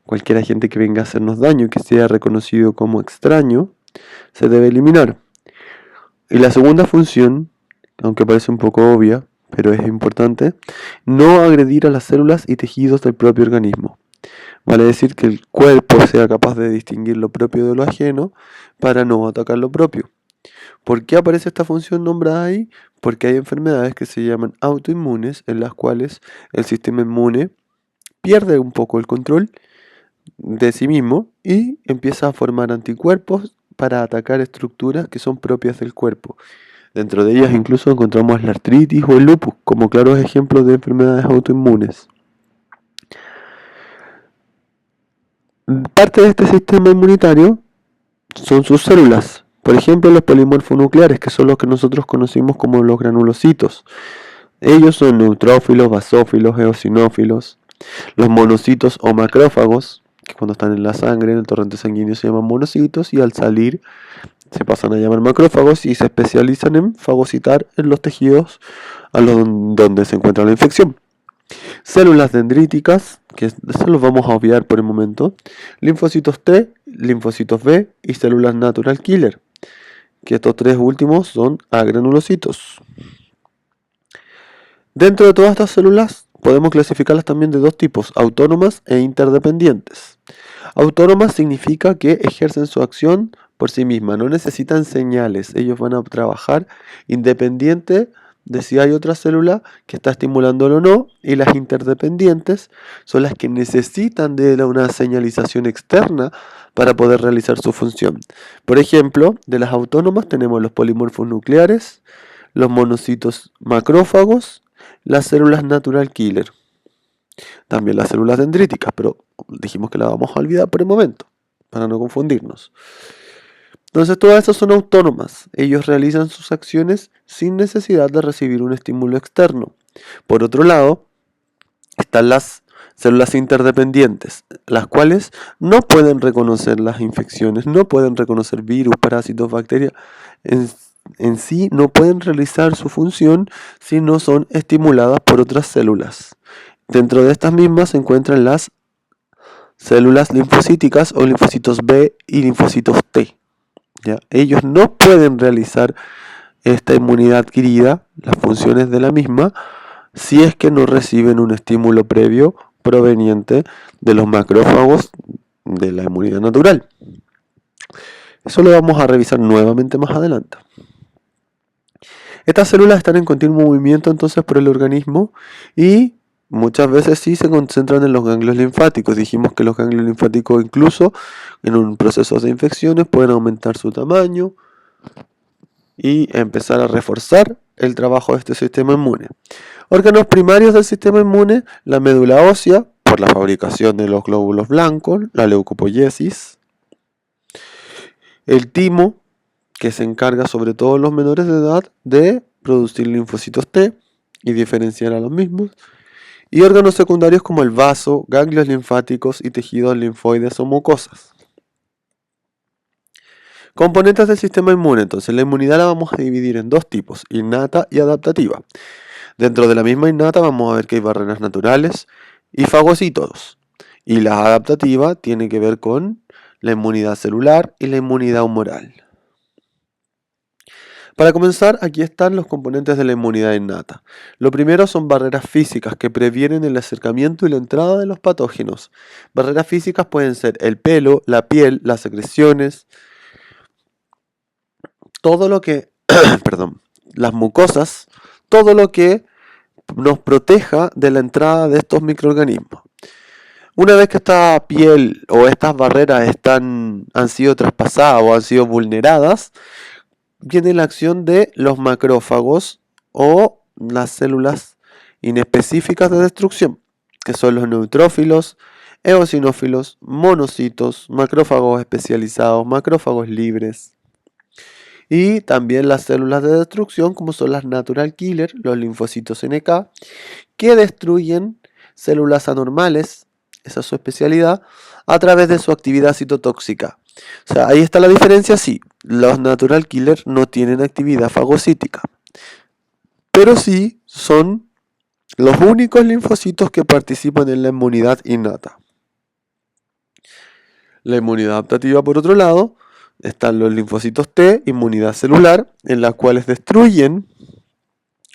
Cualquier agente que venga a hacernos daño, que sea reconocido como extraño, se debe eliminar. Y la segunda función, aunque parece un poco obvia, pero es importante, no agredir a las células y tejidos del propio organismo. Vale decir que el cuerpo sea capaz de distinguir lo propio de lo ajeno para no atacar lo propio. ¿Por qué aparece esta función nombrada ahí? Porque hay enfermedades que se llaman autoinmunes, en las cuales el sistema inmune pierde un poco el control de sí mismo y empieza a formar anticuerpos para atacar estructuras que son propias del cuerpo. Dentro de ellas incluso encontramos la artritis o el lupus como claros ejemplos de enfermedades autoinmunes. Parte de este sistema inmunitario son sus células. Por ejemplo, los polimorfonucleares, que son los que nosotros conocimos como los granulocitos. Ellos son neutrófilos, basófilos, eosinófilos. Los monocitos o macrófagos, que cuando están en la sangre, en el torrente sanguíneo, se llaman monocitos y al salir se pasan a llamar macrófagos y se especializan en fagocitar en los tejidos donde se encuentra la infección. Células dendríticas, que eso los vamos a obviar por el momento. Linfocitos T, linfocitos B y células natural killer, que estos tres últimos son agranulocitos. Dentro de todas estas células podemos clasificarlas también de dos tipos, autónomas e interdependientes. Autónomas significa que ejercen su acción por sí mismas, no necesitan señales, ellos van a trabajar independiente de si hay otra célula que está estimulándolo o no, y las interdependientes son las que necesitan de una señalización externa para poder realizar su función. Por ejemplo, de las autónomas tenemos los polimorfos nucleares, los monocitos macrófagos, las células natural killer, también las células dendríticas, pero dijimos que las vamos a olvidar por el momento, para no confundirnos. Entonces todas estas son autónomas, ellos realizan sus acciones sin necesidad de recibir un estímulo externo. Por otro lado, están las células interdependientes, las cuales no pueden reconocer las infecciones, no pueden reconocer virus, parásitos, bacterias, en sí no pueden realizar su función si no son estimuladas por otras células. Dentro de estas mismas se encuentran las células linfocíticas o linfocitos B y linfocitos T. ¿Ya? Ellos no pueden realizar esta inmunidad adquirida, las funciones de la misma, si es que no reciben un estímulo previo proveniente de los macrófagos de la inmunidad natural. Eso lo vamos a revisar nuevamente más adelante. Estas células están en continuo movimiento entonces por el organismo y muchas veces sí se concentran en los ganglios linfáticos. Dijimos que los ganglios linfáticos incluso en un proceso de infecciones pueden aumentar su tamaño y empezar a reforzar el trabajo de este sistema inmune. Órganos primarios del sistema inmune, la médula ósea, por la fabricación de los glóbulos blancos, la leucopoiesis, el timo, que se encarga sobre todo en los menores de edad de producir linfocitos T y diferenciar a los mismos, y órganos secundarios como el vaso, ganglios linfáticos y tejidos linfoides o mucosas. Componentes del sistema inmune, entonces la inmunidad la vamos a dividir en dos tipos, innata y adaptativa. Dentro de la misma innata vamos a ver que hay barreras naturales y fagocítodos. Y la adaptativa tiene que ver con la inmunidad celular y la inmunidad humoral. Para comenzar, aquí están los componentes de la inmunidad innata. Lo primero son barreras físicas que previenen el acercamiento y la entrada de los patógenos. Barreras físicas pueden ser el pelo, la piel, las secreciones, todo lo que, perdón, las mucosas, todo lo que nos proteja de la entrada de estos microorganismos. Una vez que esta piel o estas barreras han sido traspasadas o han sido vulneradas, viene la acción de los macrófagos o las células inespecíficas de destrucción, que son los neutrófilos, eosinófilos, monocitos, macrófagos especializados, macrófagos libres. Y también las células de destrucción, como son las natural killer, los linfocitos NK, que destruyen células anormales, esa es su especialidad, a través de su actividad citotóxica. O sea, ahí está la diferencia, sí, los natural killer no tienen actividad fagocítica, pero sí son los únicos linfocitos que participan en la inmunidad innata. La inmunidad adaptativa, por otro lado, están los linfocitos T, inmunidad celular, en las cuales destruyen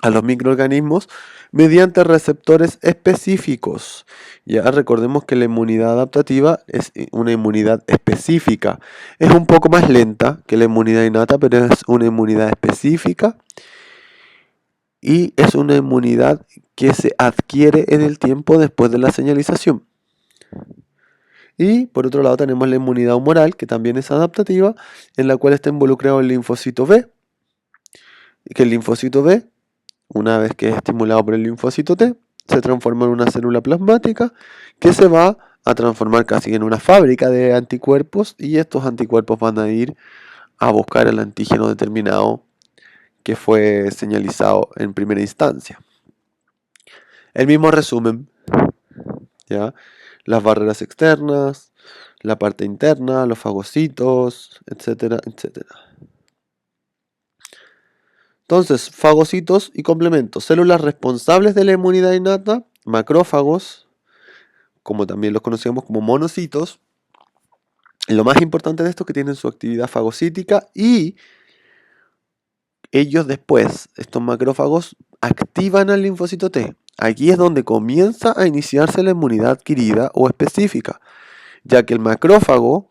a los microorganismos mediante receptores específicos. Ya recordemos que la inmunidad adaptativa es una inmunidad específica. Es un poco más lenta que la inmunidad innata, pero es una inmunidad específica y es una inmunidad que se adquiere en el tiempo después de la señalización. Y por otro lado tenemos la inmunidad humoral, que también es adaptativa, en la cual está involucrado el linfocito B, que el linfocito B, una vez que es estimulado por el linfocito T, se transforma en una célula plasmática que se va a transformar casi en una fábrica de anticuerpos, y estos anticuerpos van a ir a buscar el antígeno determinado que fue señalizado en primera instancia. El mismo resumen, ¿ya? Las barreras externas, la parte interna, los fagocitos, etcétera, etcétera. Entonces, fagocitos y complementos. Células responsables de la inmunidad innata, macrófagos, como también los conocemos como monocitos. Y lo más importante de esto es que tienen su actividad fagocítica y ellos después, estos macrófagos, activan al linfocito T. Aquí es donde comienza a iniciarse la inmunidad adquirida o específica, ya que el macrófago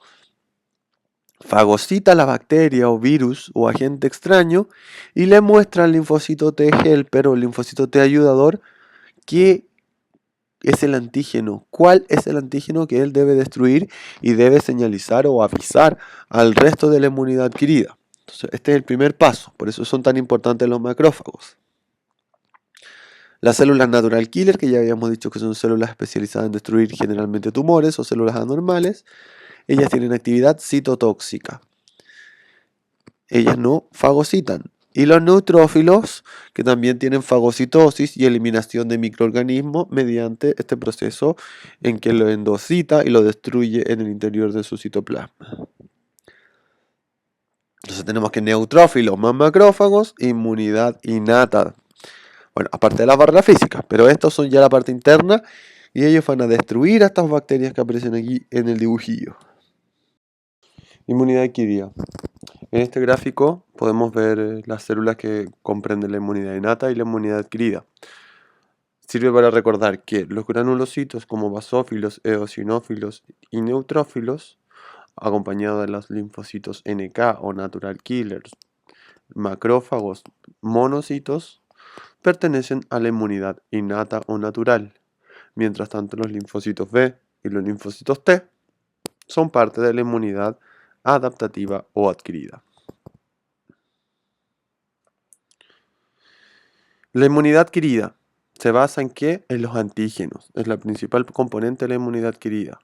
fagocita la bacteria o virus o agente extraño y le muestra al linfocito T helper o linfocito T ayudador qué es el antígeno, cuál es el antígeno que él debe destruir y debe señalizar o avisar al resto de la inmunidad adquirida. Entonces, este es el primer paso, por eso son tan importantes los macrófagos. Las células natural killer, que ya habíamos dicho que son células especializadas en destruir generalmente tumores o células anormales, ellas tienen actividad citotóxica. Ellas no fagocitan. Y los neutrófilos, que también tienen fagocitosis y eliminación de microorganismos mediante este proceso en que lo endocita y lo destruye en el interior de su citoplasma. Entonces tenemos que neutrófilos más macrófagos, inmunidad innata. Bueno, aparte de las barreras físicas, pero estos son ya la parte interna y ellos van a destruir a estas bacterias que aparecen aquí en el dibujillo. Inmunidad adquirida. En este gráfico podemos ver las células que comprenden la inmunidad innata y la inmunidad adquirida. Sirve para recordar que los granulocitos como basófilos, eosinófilos y neutrófilos, acompañados de los linfocitos NK o natural killers, macrófagos, monocitos, pertenecen a la inmunidad innata o natural. Mientras tanto, los linfocitos B y los linfocitos T son parte de la inmunidad adaptativa o adquirida. La inmunidad adquirida se basa en ¿qué? En los antígenos. Es la principal componente de la inmunidad adquirida.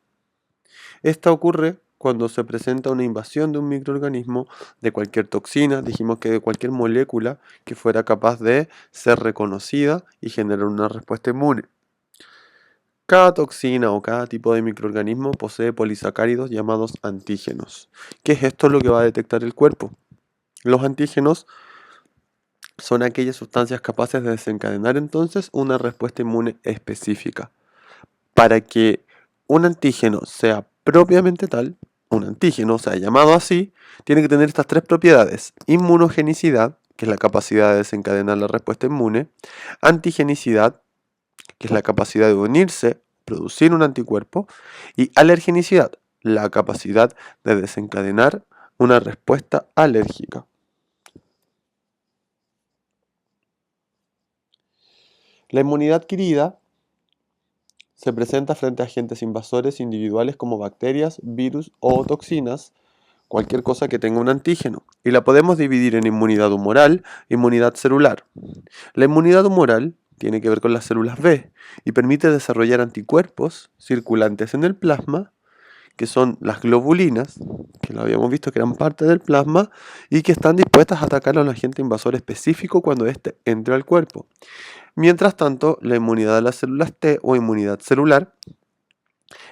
Esta ocurre cuando se presenta una invasión de un microorganismo, de cualquier toxina, dijimos que de cualquier molécula que fuera capaz de ser reconocida y generar una respuesta inmune. Cada toxina o cada tipo de microorganismo posee polisacáridos llamados antígenos. ¿Qué es esto lo que va a detectar el cuerpo? Los antígenos son aquellas sustancias capaces de desencadenar entonces una respuesta inmune específica. Para que un antígeno sea propiamente tal, un antígeno sea llamado así, tiene que tener estas tres propiedades: inmunogenicidad, que es la capacidad de desencadenar la respuesta inmune; antigenicidad, que es la capacidad de unirse, producir un anticuerpo; y alergenicidad, la capacidad de desencadenar una respuesta alérgica. La inmunidad adquirida se presenta frente a agentes invasores individuales como bacterias, virus o toxinas, cualquier cosa que tenga un antígeno, y la podemos dividir en inmunidad humoral e inmunidad celular. La inmunidad humoral tiene que ver con las células B y permite desarrollar anticuerpos circulantes en el plasma, que son las globulinas, que lo habíamos visto que eran parte del plasma, y que están dispuestas a atacar a un agente invasor específico cuando éste entre al cuerpo. Mientras tanto, la inmunidad de las células T o inmunidad celular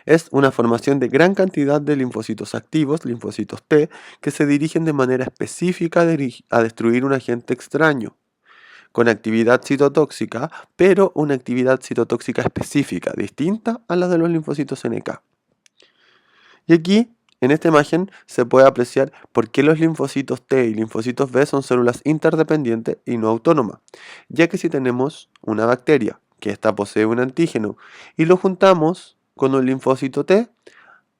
es una formación de gran cantidad de linfocitos activos, linfocitos T, que se dirigen de manera específica a destruir un agente extraño, con actividad citotóxica, pero una actividad citotóxica específica, distinta a la de los linfocitos NK. Y aquí, en esta imagen, se puede apreciar por qué los linfocitos T y linfocitos B son células interdependientes y no autónomas, ya que si tenemos una bacteria que ésta posee un antígeno y lo juntamos con un linfocito T,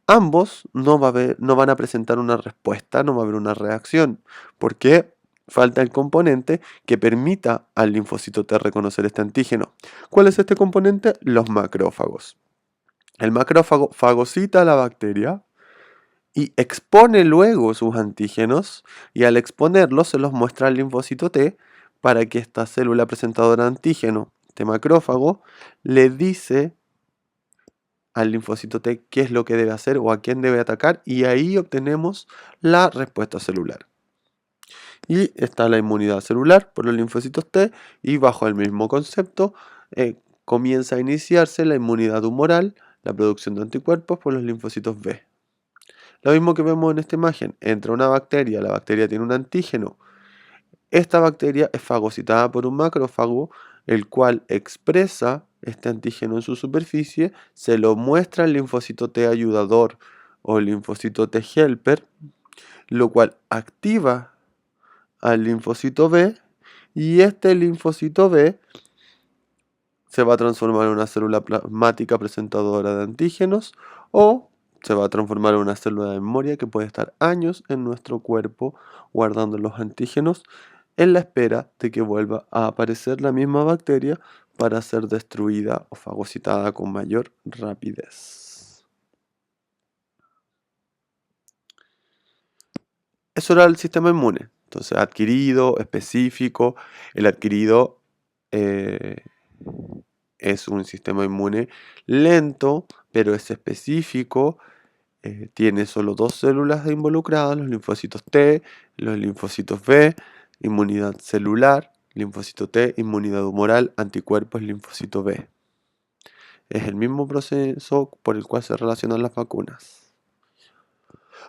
ambos no van a presentar una respuesta, no va a haber una reacción, porque falta el componente que permita al linfocito T reconocer este antígeno. ¿Cuál es este componente? Los macrófagos. El macrófago fagocita a la bacteria y expone luego sus antígenos, y al exponerlos se los muestra al linfocito T para que esta célula presentadora de antígeno, este macrófago, le dice al linfocito T qué es lo que debe hacer o a quién debe atacar, y ahí obtenemos la respuesta celular. Y está la inmunidad celular por los linfocitos T, y bajo el mismo concepto comienza a iniciarse la inmunidad humoral, la producción de anticuerpos por los linfocitos B. Lo mismo que vemos en esta imagen, entra una bacteria, la bacteria tiene un antígeno. Esta bacteria es fagocitada por un macrófago, el cual expresa este antígeno en su superficie, se lo muestra al linfocito T ayudador o linfocito T helper, lo cual activa al linfocito B, y este linfocito B se va a transformar en una célula plasmática presentadora de antígenos, o se va a transformar en una célula de memoria que puede estar años en nuestro cuerpo guardando los antígenos en la espera de que vuelva a aparecer la misma bacteria para ser destruida o fagocitada con mayor rapidez. Eso era el sistema inmune. Entonces, adquirido, específico. El adquirido es un sistema inmune lento, pero es específico. Tiene solo dos células involucradas, los linfocitos T, los linfocitos B, inmunidad celular, linfocito T, inmunidad humoral, anticuerpos, linfocito B. Es el mismo proceso por el cual se relacionan las vacunas.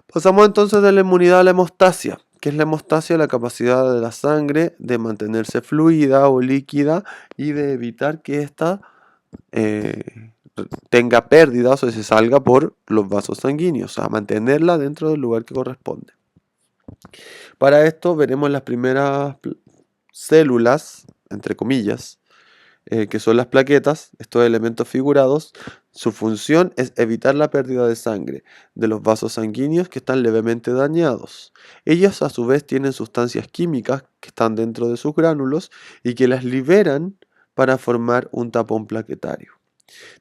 Pasamos entonces de la inmunidad a la hemostasia. ¿Qué es la hemostasia? La capacidad de la sangre de mantenerse fluida o líquida y de evitar que ésta tenga pérdidas o se salga por los vasos sanguíneos, o sea, mantenerla dentro del lugar que corresponde. Para esto veremos las primeras células, entre comillas, que son las plaquetas, estos elementos figurados. Su función es evitar la pérdida de sangre de los vasos sanguíneos que están levemente dañados. Ellas a su vez tienen sustancias químicas que están dentro de sus gránulos y que las liberan para formar un tapón plaquetario.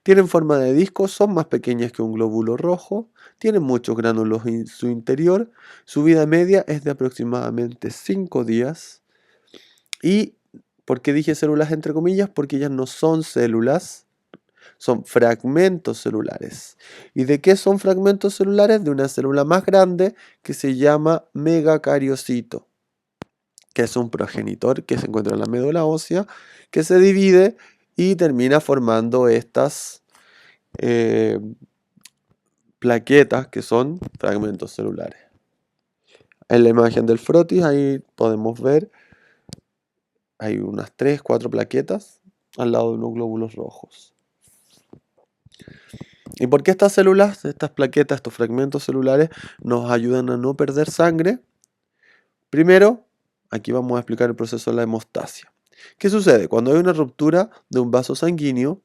Tienen forma de disco, son más pequeñas que un glóbulo rojo, tienen muchos gránulos en su interior, su vida media es de aproximadamente 5 días. ¿Y por qué dije células entre comillas? Porque ellas no son células, son fragmentos celulares. ¿Y de qué son fragmentos celulares? De una célula más grande que se llama megacariocito, que es un progenitor que se encuentra en la médula ósea, que se divide y termina formando estas plaquetas que son fragmentos celulares. En la imagen del frotis ahí podemos ver, hay unas 3-4 plaquetas al lado de unos glóbulos rojos. ¿Y por qué estas células, estas plaquetas, estos fragmentos celulares nos ayudan a no perder sangre? Primero, aquí vamos a explicar el proceso de la hemostasia. ¿Qué sucede? Cuando hay una ruptura de un vaso sanguíneo,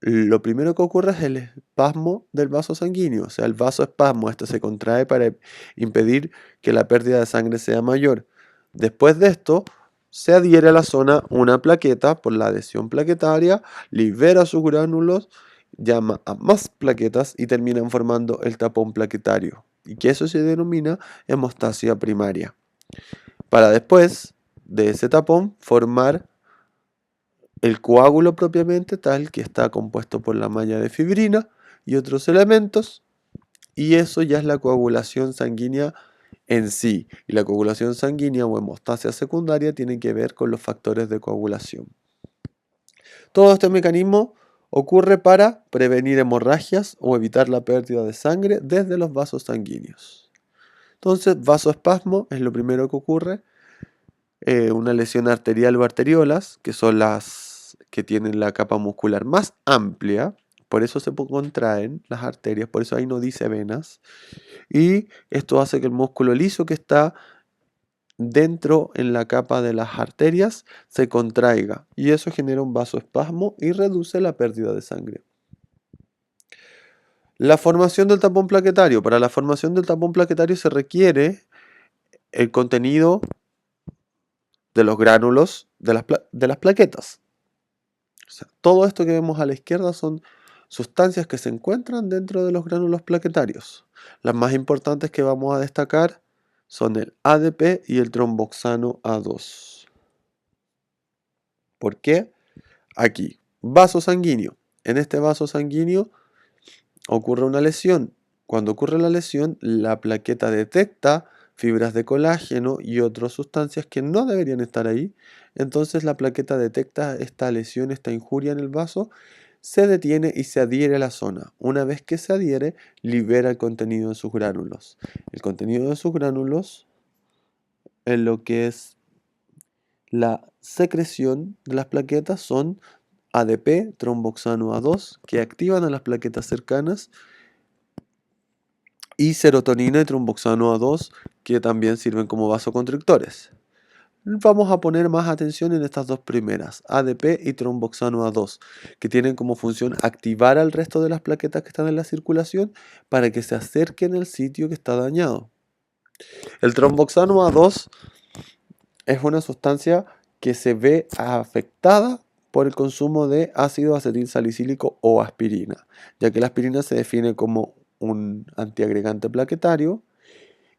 lo primero que ocurre es el espasmo del vaso sanguíneo, o sea, el vasoespasmo, este se contrae para impedir que la pérdida de sangre sea mayor. Después de esto, se adhiere a la zona una plaqueta por la adhesión plaquetaria, libera sus gránulos, llama a más plaquetas y terminan formando el tapón plaquetario, y que eso se denomina hemostasia primaria. Para después de ese tapón formar el coágulo propiamente tal, que está compuesto por la malla de fibrina y otros elementos, y eso ya es la coagulación sanguínea en sí. Y la coagulación sanguínea o hemostasia secundaria tiene que ver con los factores de coagulación. Todo este mecanismo ocurre para prevenir hemorragias o evitar la pérdida de sangre desde los vasos sanguíneos. Entonces, vasoespasmo es lo primero que ocurre. una lesión arterial o arteriolas, que son las que tienen la capa muscular más amplia, por eso se contraen las arterias, por eso ahí no dice venas, y esto hace que el músculo liso que está dentro en la capa de las arterias se contraiga, y eso genera un vasoespasmo y reduce la pérdida de sangre. La formación del tapón plaquetario. Para la formación del tapón plaquetario se requiere el contenido de los gránulos de las plaquetas. O sea, todo esto que vemos a la izquierda son sustancias que se encuentran dentro de los gránulos plaquetarios. Las más importantes que vamos a destacar son el ADP y el tromboxano A2. ¿Por qué? Aquí, vaso sanguíneo. En este vaso sanguíneo ocurre una lesión. Cuando ocurre la lesión, la plaqueta detecta fibras de colágeno y otras sustancias que no deberían estar ahí. Entonces la plaqueta detecta esta lesión, esta injuria en el vaso, se detiene y se adhiere a la zona. Una vez que se adhiere, libera el contenido de sus gránulos. El contenido de sus gránulos es lo que es la secreción de las plaquetas, son ADP, tromboxano A2, que activan a las plaquetas cercanas, y serotonina y tromboxano A2, que también sirven como vasoconstrictores. Vamos a poner más atención en estas dos primeras, ADP y tromboxano A2, que tienen como función activar al resto de las plaquetas que están en la circulación para que se acerquen al sitio que está dañado. El tromboxano A2 es una sustancia que se ve afectada por el consumo de ácido acetilsalicílico o aspirina, ya que la aspirina se define como un antiagregante plaquetario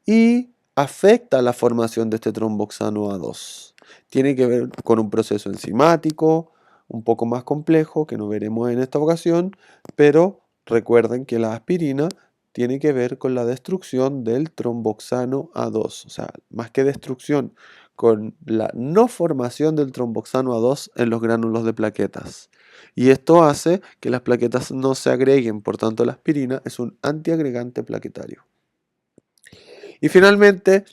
y afecta la formación de este tromboxano A2. Tiene que ver con un proceso enzimático un poco más complejo que no veremos en esta ocasión, pero recuerden que la aspirina tiene que ver con la destrucción del tromboxano A2, o sea, más que destrucción, con la no formación del tromboxano A2 en los gránulos de plaquetas. Y esto hace que las plaquetas no se agreguen, por tanto la aspirina es un antiagregante plaquetario. Y finalmente,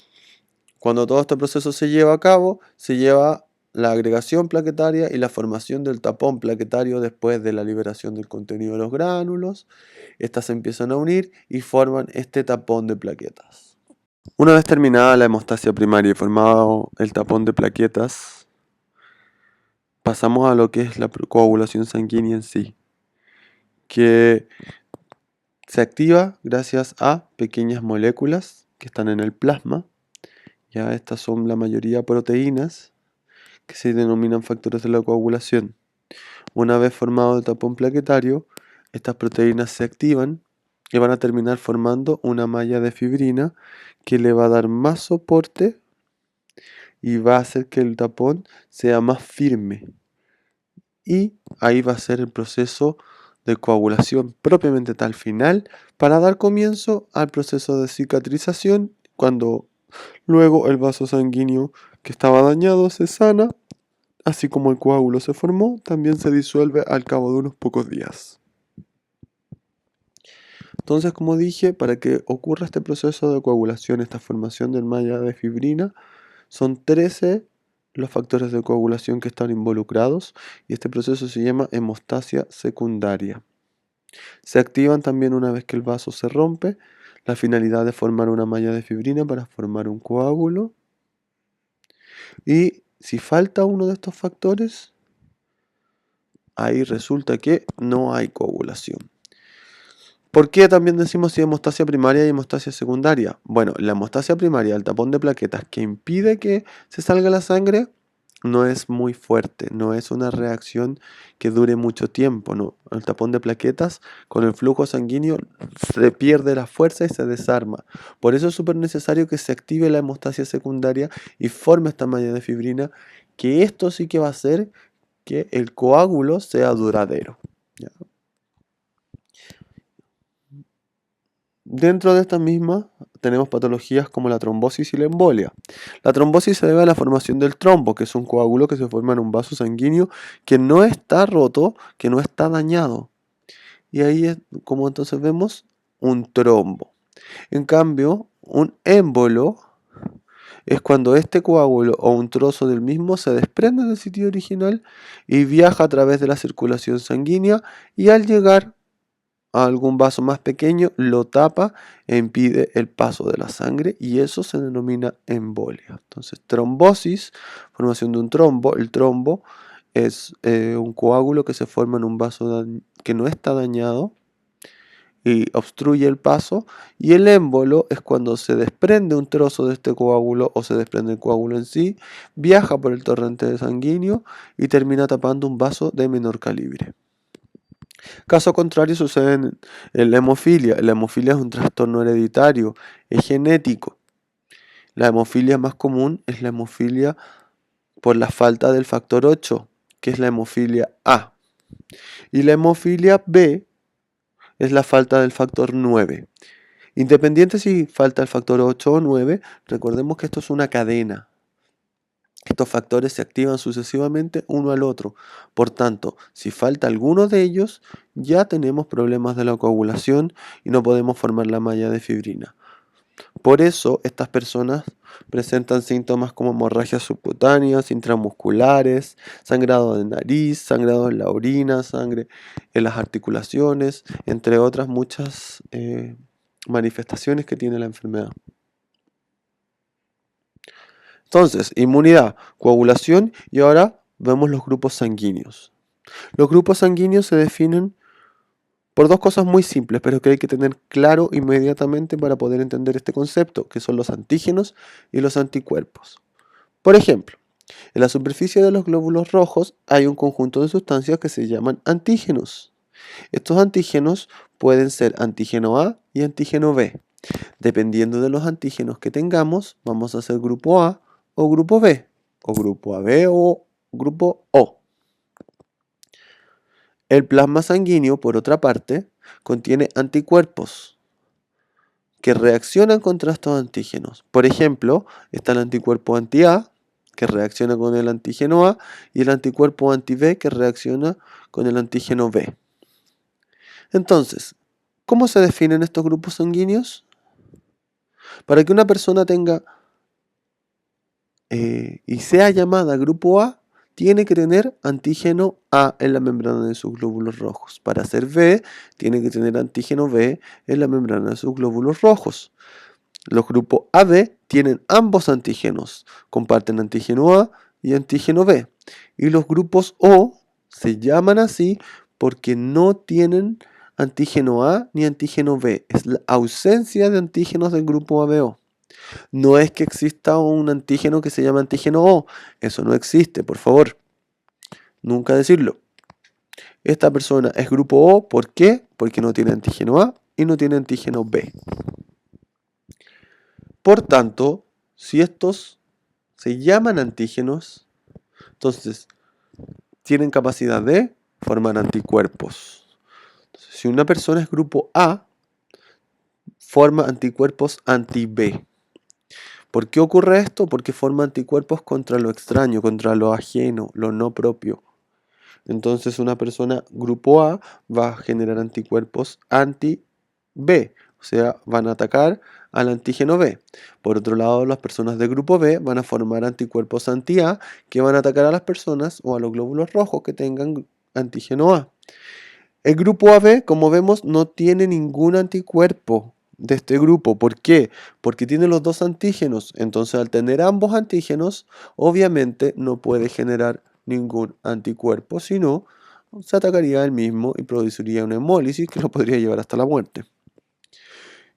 cuando todo este proceso se lleva a cabo, se lleva la agregación plaquetaria y la formación del tapón plaquetario después de la liberación del contenido de los gránulos. Estas se empiezan a unir y forman este tapón de plaquetas. Una vez terminada la hemostasia primaria y formado el tapón de plaquetas, pasamos a lo que es la coagulación sanguínea en sí, que se activa gracias a pequeñas moléculas que están en el plasma. Ya estas son la mayoría proteínas que se denominan factores de la coagulación. Una vez formado el tapón plaquetario, estas proteínas se activan y van a terminar formando una malla de fibrina que le va a dar más soporte y va a hacer que el tapón sea más firme. Y ahí va a ser el proceso de coagulación propiamente tal final para dar comienzo al proceso de cicatrización, cuando luego el vaso sanguíneo que estaba dañado se sana, así como el coágulo se formó, también se disuelve al cabo de unos pocos días. Entonces, como dije, para que ocurra este proceso de coagulación, esta formación del malla de fibrina, son 13 los factores de coagulación que están involucrados y este proceso se llama hemostasia secundaria. Se activan también una vez que el vaso se rompe, la finalidad de formar una malla de fibrina para formar un coágulo. Y si falta uno de estos factores, ahí resulta que no hay coagulación. ¿Por qué también decimos si hay hemostasia primaria y hemostasia secundaria? Bueno, la hemostasia primaria, el tapón de plaquetas que impide que se salga la sangre, no es muy fuerte, no es una reacción que dure mucho tiempo, no. El tapón de plaquetas con el flujo sanguíneo se pierde la fuerza y se desarma. Por eso es súper necesario que se active la hemostasia secundaria y forme esta malla de fibrina, que esto sí que va a hacer que el coágulo sea duradero. ¿Ya? Dentro de estas mismas tenemos patologías como la trombosis y la embolia. La trombosis se debe a la formación del trombo, que es un coágulo que se forma en un vaso sanguíneo que no está roto, que no está dañado. Y ahí es como entonces vemos un trombo. En cambio, un émbolo es cuando este coágulo o un trozo del mismo se desprende del sitio original y viaja a través de la circulación sanguínea y al llegar a algún vaso más pequeño lo tapa e impide el paso de la sangre y eso se denomina embolia. Entonces, trombosis, formación de un trombo. El trombo es un coágulo que se forma en un vaso que no está dañado y obstruye el paso, y el émbolo es cuando se desprende un trozo de este coágulo o se desprende el coágulo en sí, viaja por el torrente sanguíneo y termina tapando un vaso de menor calibre. Caso contrario sucede en la hemofilia. La hemofilia es un trastorno hereditario, es genético. La hemofilia más común es la hemofilia por la falta del factor 8, que es la hemofilia A. Y la hemofilia B es la falta del factor 9. Independiente si falta el factor 8 o 9, recordemos que esto es una cadena. Estos factores se activan sucesivamente uno al otro. Por tanto, si falta alguno de ellos, ya tenemos problemas de la coagulación y no podemos formar la malla de fibrina. Por eso, estas personas presentan síntomas como hemorragias subcutáneas, intramusculares, sangrado de nariz, sangrado en la orina, sangre en las articulaciones, entre otras muchas manifestaciones que tiene la enfermedad. Entonces, inmunidad, coagulación y ahora vemos los grupos sanguíneos. Los grupos sanguíneos se definen por dos cosas muy simples, pero que hay que tener claro inmediatamente para poder entender este concepto, que son los antígenos y los anticuerpos. Por ejemplo, en la superficie de los glóbulos rojos hay un conjunto de sustancias que se llaman antígenos. Estos antígenos pueden ser antígeno A y antígeno B. Dependiendo de los antígenos que tengamos, vamos a hacer grupo A o grupo B, o grupo AB o grupo O. El plasma sanguíneo, por otra parte, contiene anticuerpos que reaccionan contra estos antígenos. Por ejemplo, está el anticuerpo anti-A, que reacciona con el antígeno A, y el anticuerpo anti-B, que reacciona con el antígeno B. Entonces, ¿cómo se definen estos grupos sanguíneos? Para que una persona tenga y sea llamada grupo A, tiene que tener antígeno A en la membrana de sus glóbulos rojos. Para ser B, tiene que tener antígeno B en la membrana de sus glóbulos rojos. Los grupos AB tienen ambos antígenos, comparten antígeno A y antígeno B. Y los grupos O se llaman así porque no tienen antígeno A ni antígeno B. Es la ausencia de antígenos del grupo ABO. No es que exista un antígeno que se llama antígeno O. Eso no existe, por favor. Nunca decirlo. Esta persona es grupo O, ¿por qué? Porque no tiene antígeno A y no tiene antígeno B. Por tanto, si estos se llaman antígenos, entonces tienen capacidad de formar anticuerpos. Entonces, si una persona es grupo A, forma anticuerpos anti-B. ¿Por qué ocurre esto? Porque forma anticuerpos contra lo extraño, contra lo ajeno, lo no propio. Entonces una persona grupo A va a generar anticuerpos anti-B, o sea, van a atacar al antígeno B. Por otro lado, las personas de grupo B van a formar anticuerpos anti-A que van a atacar a las personas o a los glóbulos rojos que tengan antígeno A. El grupo AB, como vemos, no tiene ningún anticuerpo de este grupo. ¿Por qué? Porque tiene los dos antígenos. Entonces, al tener ambos antígenos, obviamente no puede generar ningún anticuerpo, sino se atacaría él mismo y produciría una hemólisis que lo podría llevar hasta la muerte.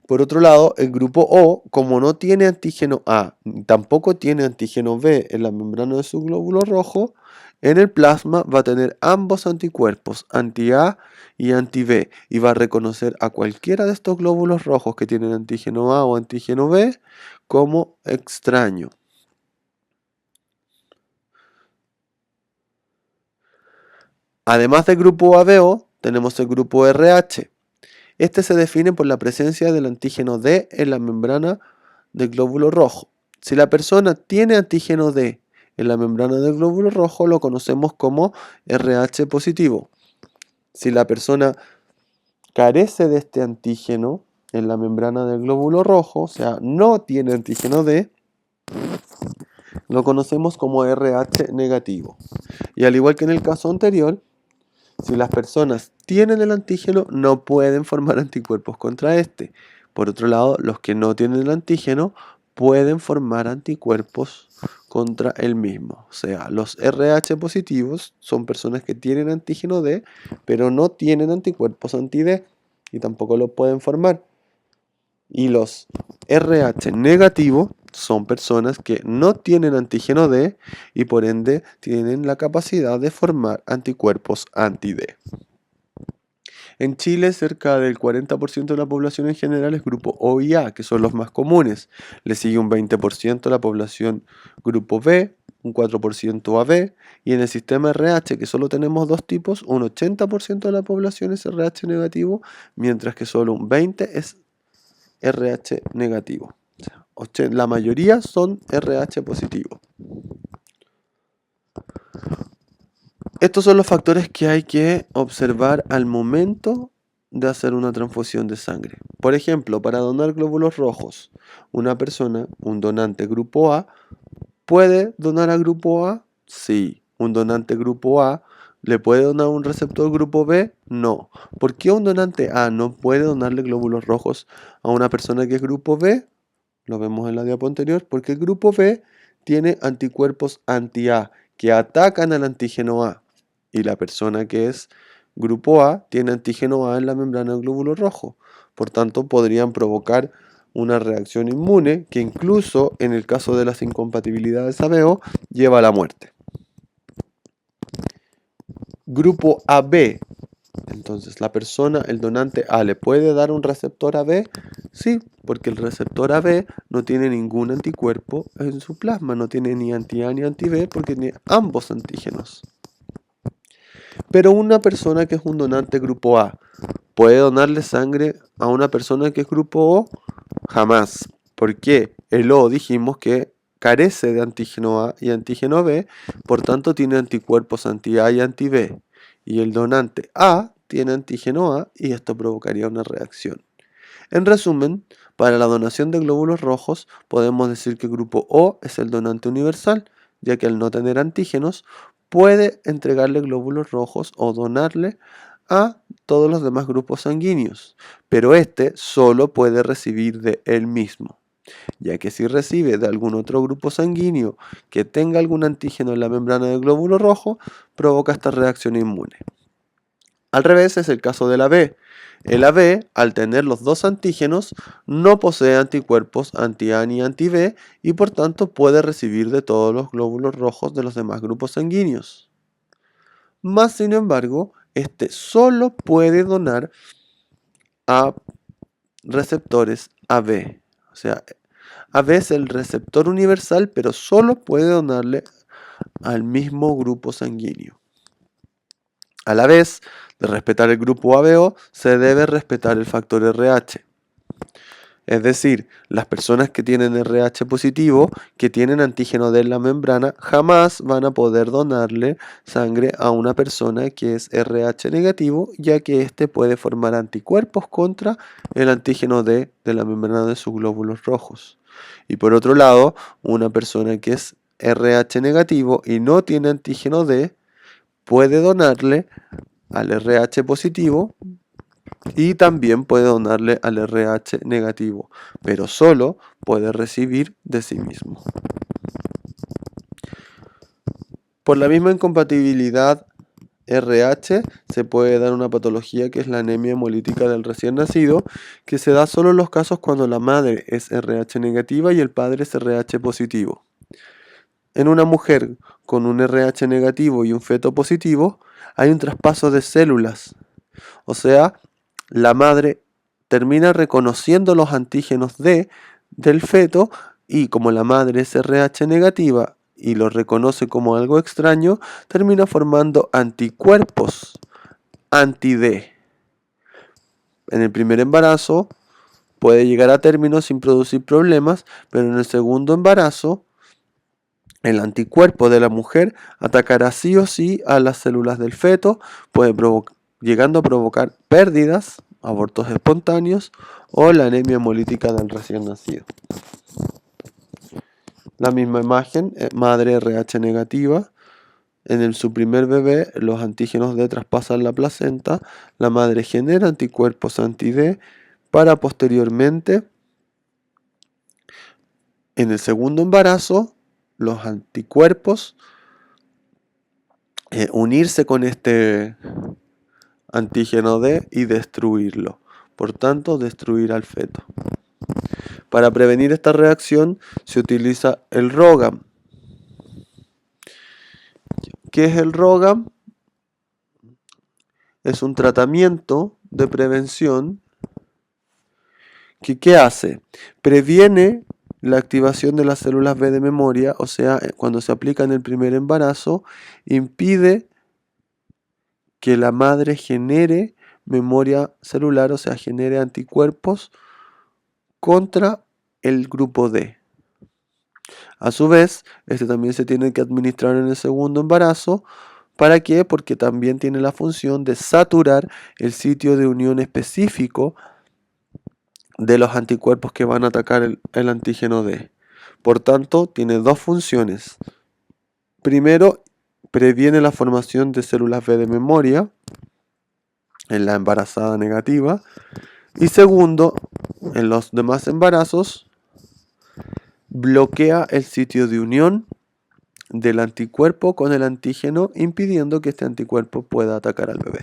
Por otro lado, el grupo O, como no tiene antígeno A, tampoco tiene antígeno B en la membrana de su glóbulo rojo, en el plasma va a tener ambos anticuerpos, anti-A y anti-B, y va a reconocer a cualquiera de estos glóbulos rojos que tienen antígeno A o antígeno B como extraño. Además del grupo ABO, tenemos el grupo RH. Este se define por la presencia del antígeno D en la membrana del glóbulo rojo. Si la persona tiene antígeno D en la membrana del glóbulo rojo, lo conocemos como RH positivo. Si la persona carece de este antígeno en la membrana del glóbulo rojo, o sea, no tiene antígeno D, lo conocemos como RH negativo. Y al igual que en el caso anterior, si las personas tienen el antígeno, no pueden formar anticuerpos contra este. Por otro lado, los que no tienen el antígeno pueden formar anticuerpos contra el mismo. O sea, los RH positivos son personas que tienen antígeno D, pero no tienen anticuerpos anti-D y tampoco lo pueden formar. Y los RH negativos son personas que no tienen antígeno D y por ende tienen la capacidad de formar anticuerpos anti-D. En Chile, cerca del 40% de la población en general es grupo O y A, que son los más comunes. Le sigue un 20% la población grupo B, un 4% AB, y en el sistema RH, que solo tenemos dos tipos, un 80% de la población es RH negativo, mientras que solo un 20% es RH negativo. O sea, la mayoría son RH positivo. Estos son los factores que hay que observar al momento de hacer una transfusión de sangre. Por ejemplo, para donar glóbulos rojos, una persona, un donante grupo A, ¿puede donar a grupo A? Sí. ¿Un donante grupo A le puede donar un receptor grupo B? No. ¿Por qué un donante A no puede donarle glóbulos rojos a una persona que es grupo B? Lo vemos en la diapo anterior, porque el grupo B tiene anticuerpos anti-A que atacan al antígeno A. Y la persona que es grupo A tiene antígeno A en la membrana del glóbulo rojo. Por tanto, podrían provocar una reacción inmune que incluso en el caso de las incompatibilidades ABO lleva a la muerte. Grupo AB. Entonces, la persona, el donante A, ¿le puede dar un receptor AB? Sí, porque el receptor AB no tiene ningún anticuerpo en su plasma, no tiene ni anti-A ni anti-B porque tiene ambos antígenos. Pero una persona que es un donante grupo A, ¿puede donarle sangre a una persona que es grupo O? Jamás. ¿Por qué? El O dijimos que carece de antígeno A y antígeno B, por tanto tiene anticuerpos anti-A y anti-B. Y el donante A tiene antígeno A y esto provocaría una reacción. En resumen, para la donación de glóbulos rojos podemos decir que el grupo O es el donante universal, ya que al no tener antígenos puede entregarle glóbulos rojos o donarle a todos los demás grupos sanguíneos, pero este solo puede recibir de él mismo, ya que si recibe de algún otro grupo sanguíneo que tenga algún antígeno en la membrana del glóbulo rojo, provoca esta reacción inmune. Al revés es el caso de la B. El AB, al tener los dos antígenos, no posee anticuerpos anti-A ni anti-B y por tanto puede recibir de todos los glóbulos rojos de los demás grupos sanguíneos. Más sin embargo, este solo puede donar a receptores AB. O sea, AB es el receptor universal, pero solo puede donarle al mismo grupo sanguíneo. A la vez de respetar el grupo ABO, se debe respetar el factor RH. Es decir, las personas que tienen RH positivo, que tienen antígeno de la membrana, jamás van a poder donarle sangre a una persona que es RH negativo, ya que éste puede formar anticuerpos contra el antígeno de la membrana de sus glóbulos rojos. Y por otro lado, una persona que es RH negativo y no tiene antígeno D, puede donarle al RH positivo y también puede donarle al RH negativo, pero solo puede recibir de sí mismo. Por la misma incompatibilidad RH se puede dar una patología que es la anemia hemolítica del recién nacido, que se da solo en los casos cuando la madre es RH negativa y el padre es RH positivo. En una mujer con un RH negativo y un feto positivo, hay un traspaso de células. O sea, la madre termina reconociendo los antígenos del feto y como la madre es RH negativa y lo reconoce como algo extraño, termina formando anticuerpos anti-D. En el primer embarazo puede llegar a término sin producir problemas, pero en el segundo embarazo el anticuerpo de la mujer atacará sí o sí a las células del feto, llegando a provocar pérdidas, abortos espontáneos o la anemia hemolítica del recién nacido. La misma imagen, madre RH negativa. En su primer bebé, los antígenos D traspasan la placenta, la madre genera anticuerpos anti-D para posteriormente, en el segundo embarazo, los anticuerpos unirse con este antígeno D y destruirlo. Por tanto, destruir al feto. Para prevenir esta reacción se utiliza el RhoGAM. ¿Qué es el RhoGAM? Es un tratamiento de prevención que ¿qué hace? Previene la activación de las células B de memoria, o sea, cuando se aplica en el primer embarazo, impide que la madre genere memoria celular, o sea, genere anticuerpos contra el grupo D. A su vez, este también se tiene que administrar en el segundo embarazo. ¿Para qué? Porque también tiene la función de saturar el sitio de unión específico de los anticuerpos que van a atacar el antígeno D. Por tanto, tiene dos funciones. Primero, previene la formación de células B de memoria en la embarazada negativa. Y segundo, en los demás embarazos, bloquea el sitio de unión del anticuerpo con el antígeno, impidiendo que este anticuerpo pueda atacar al bebé.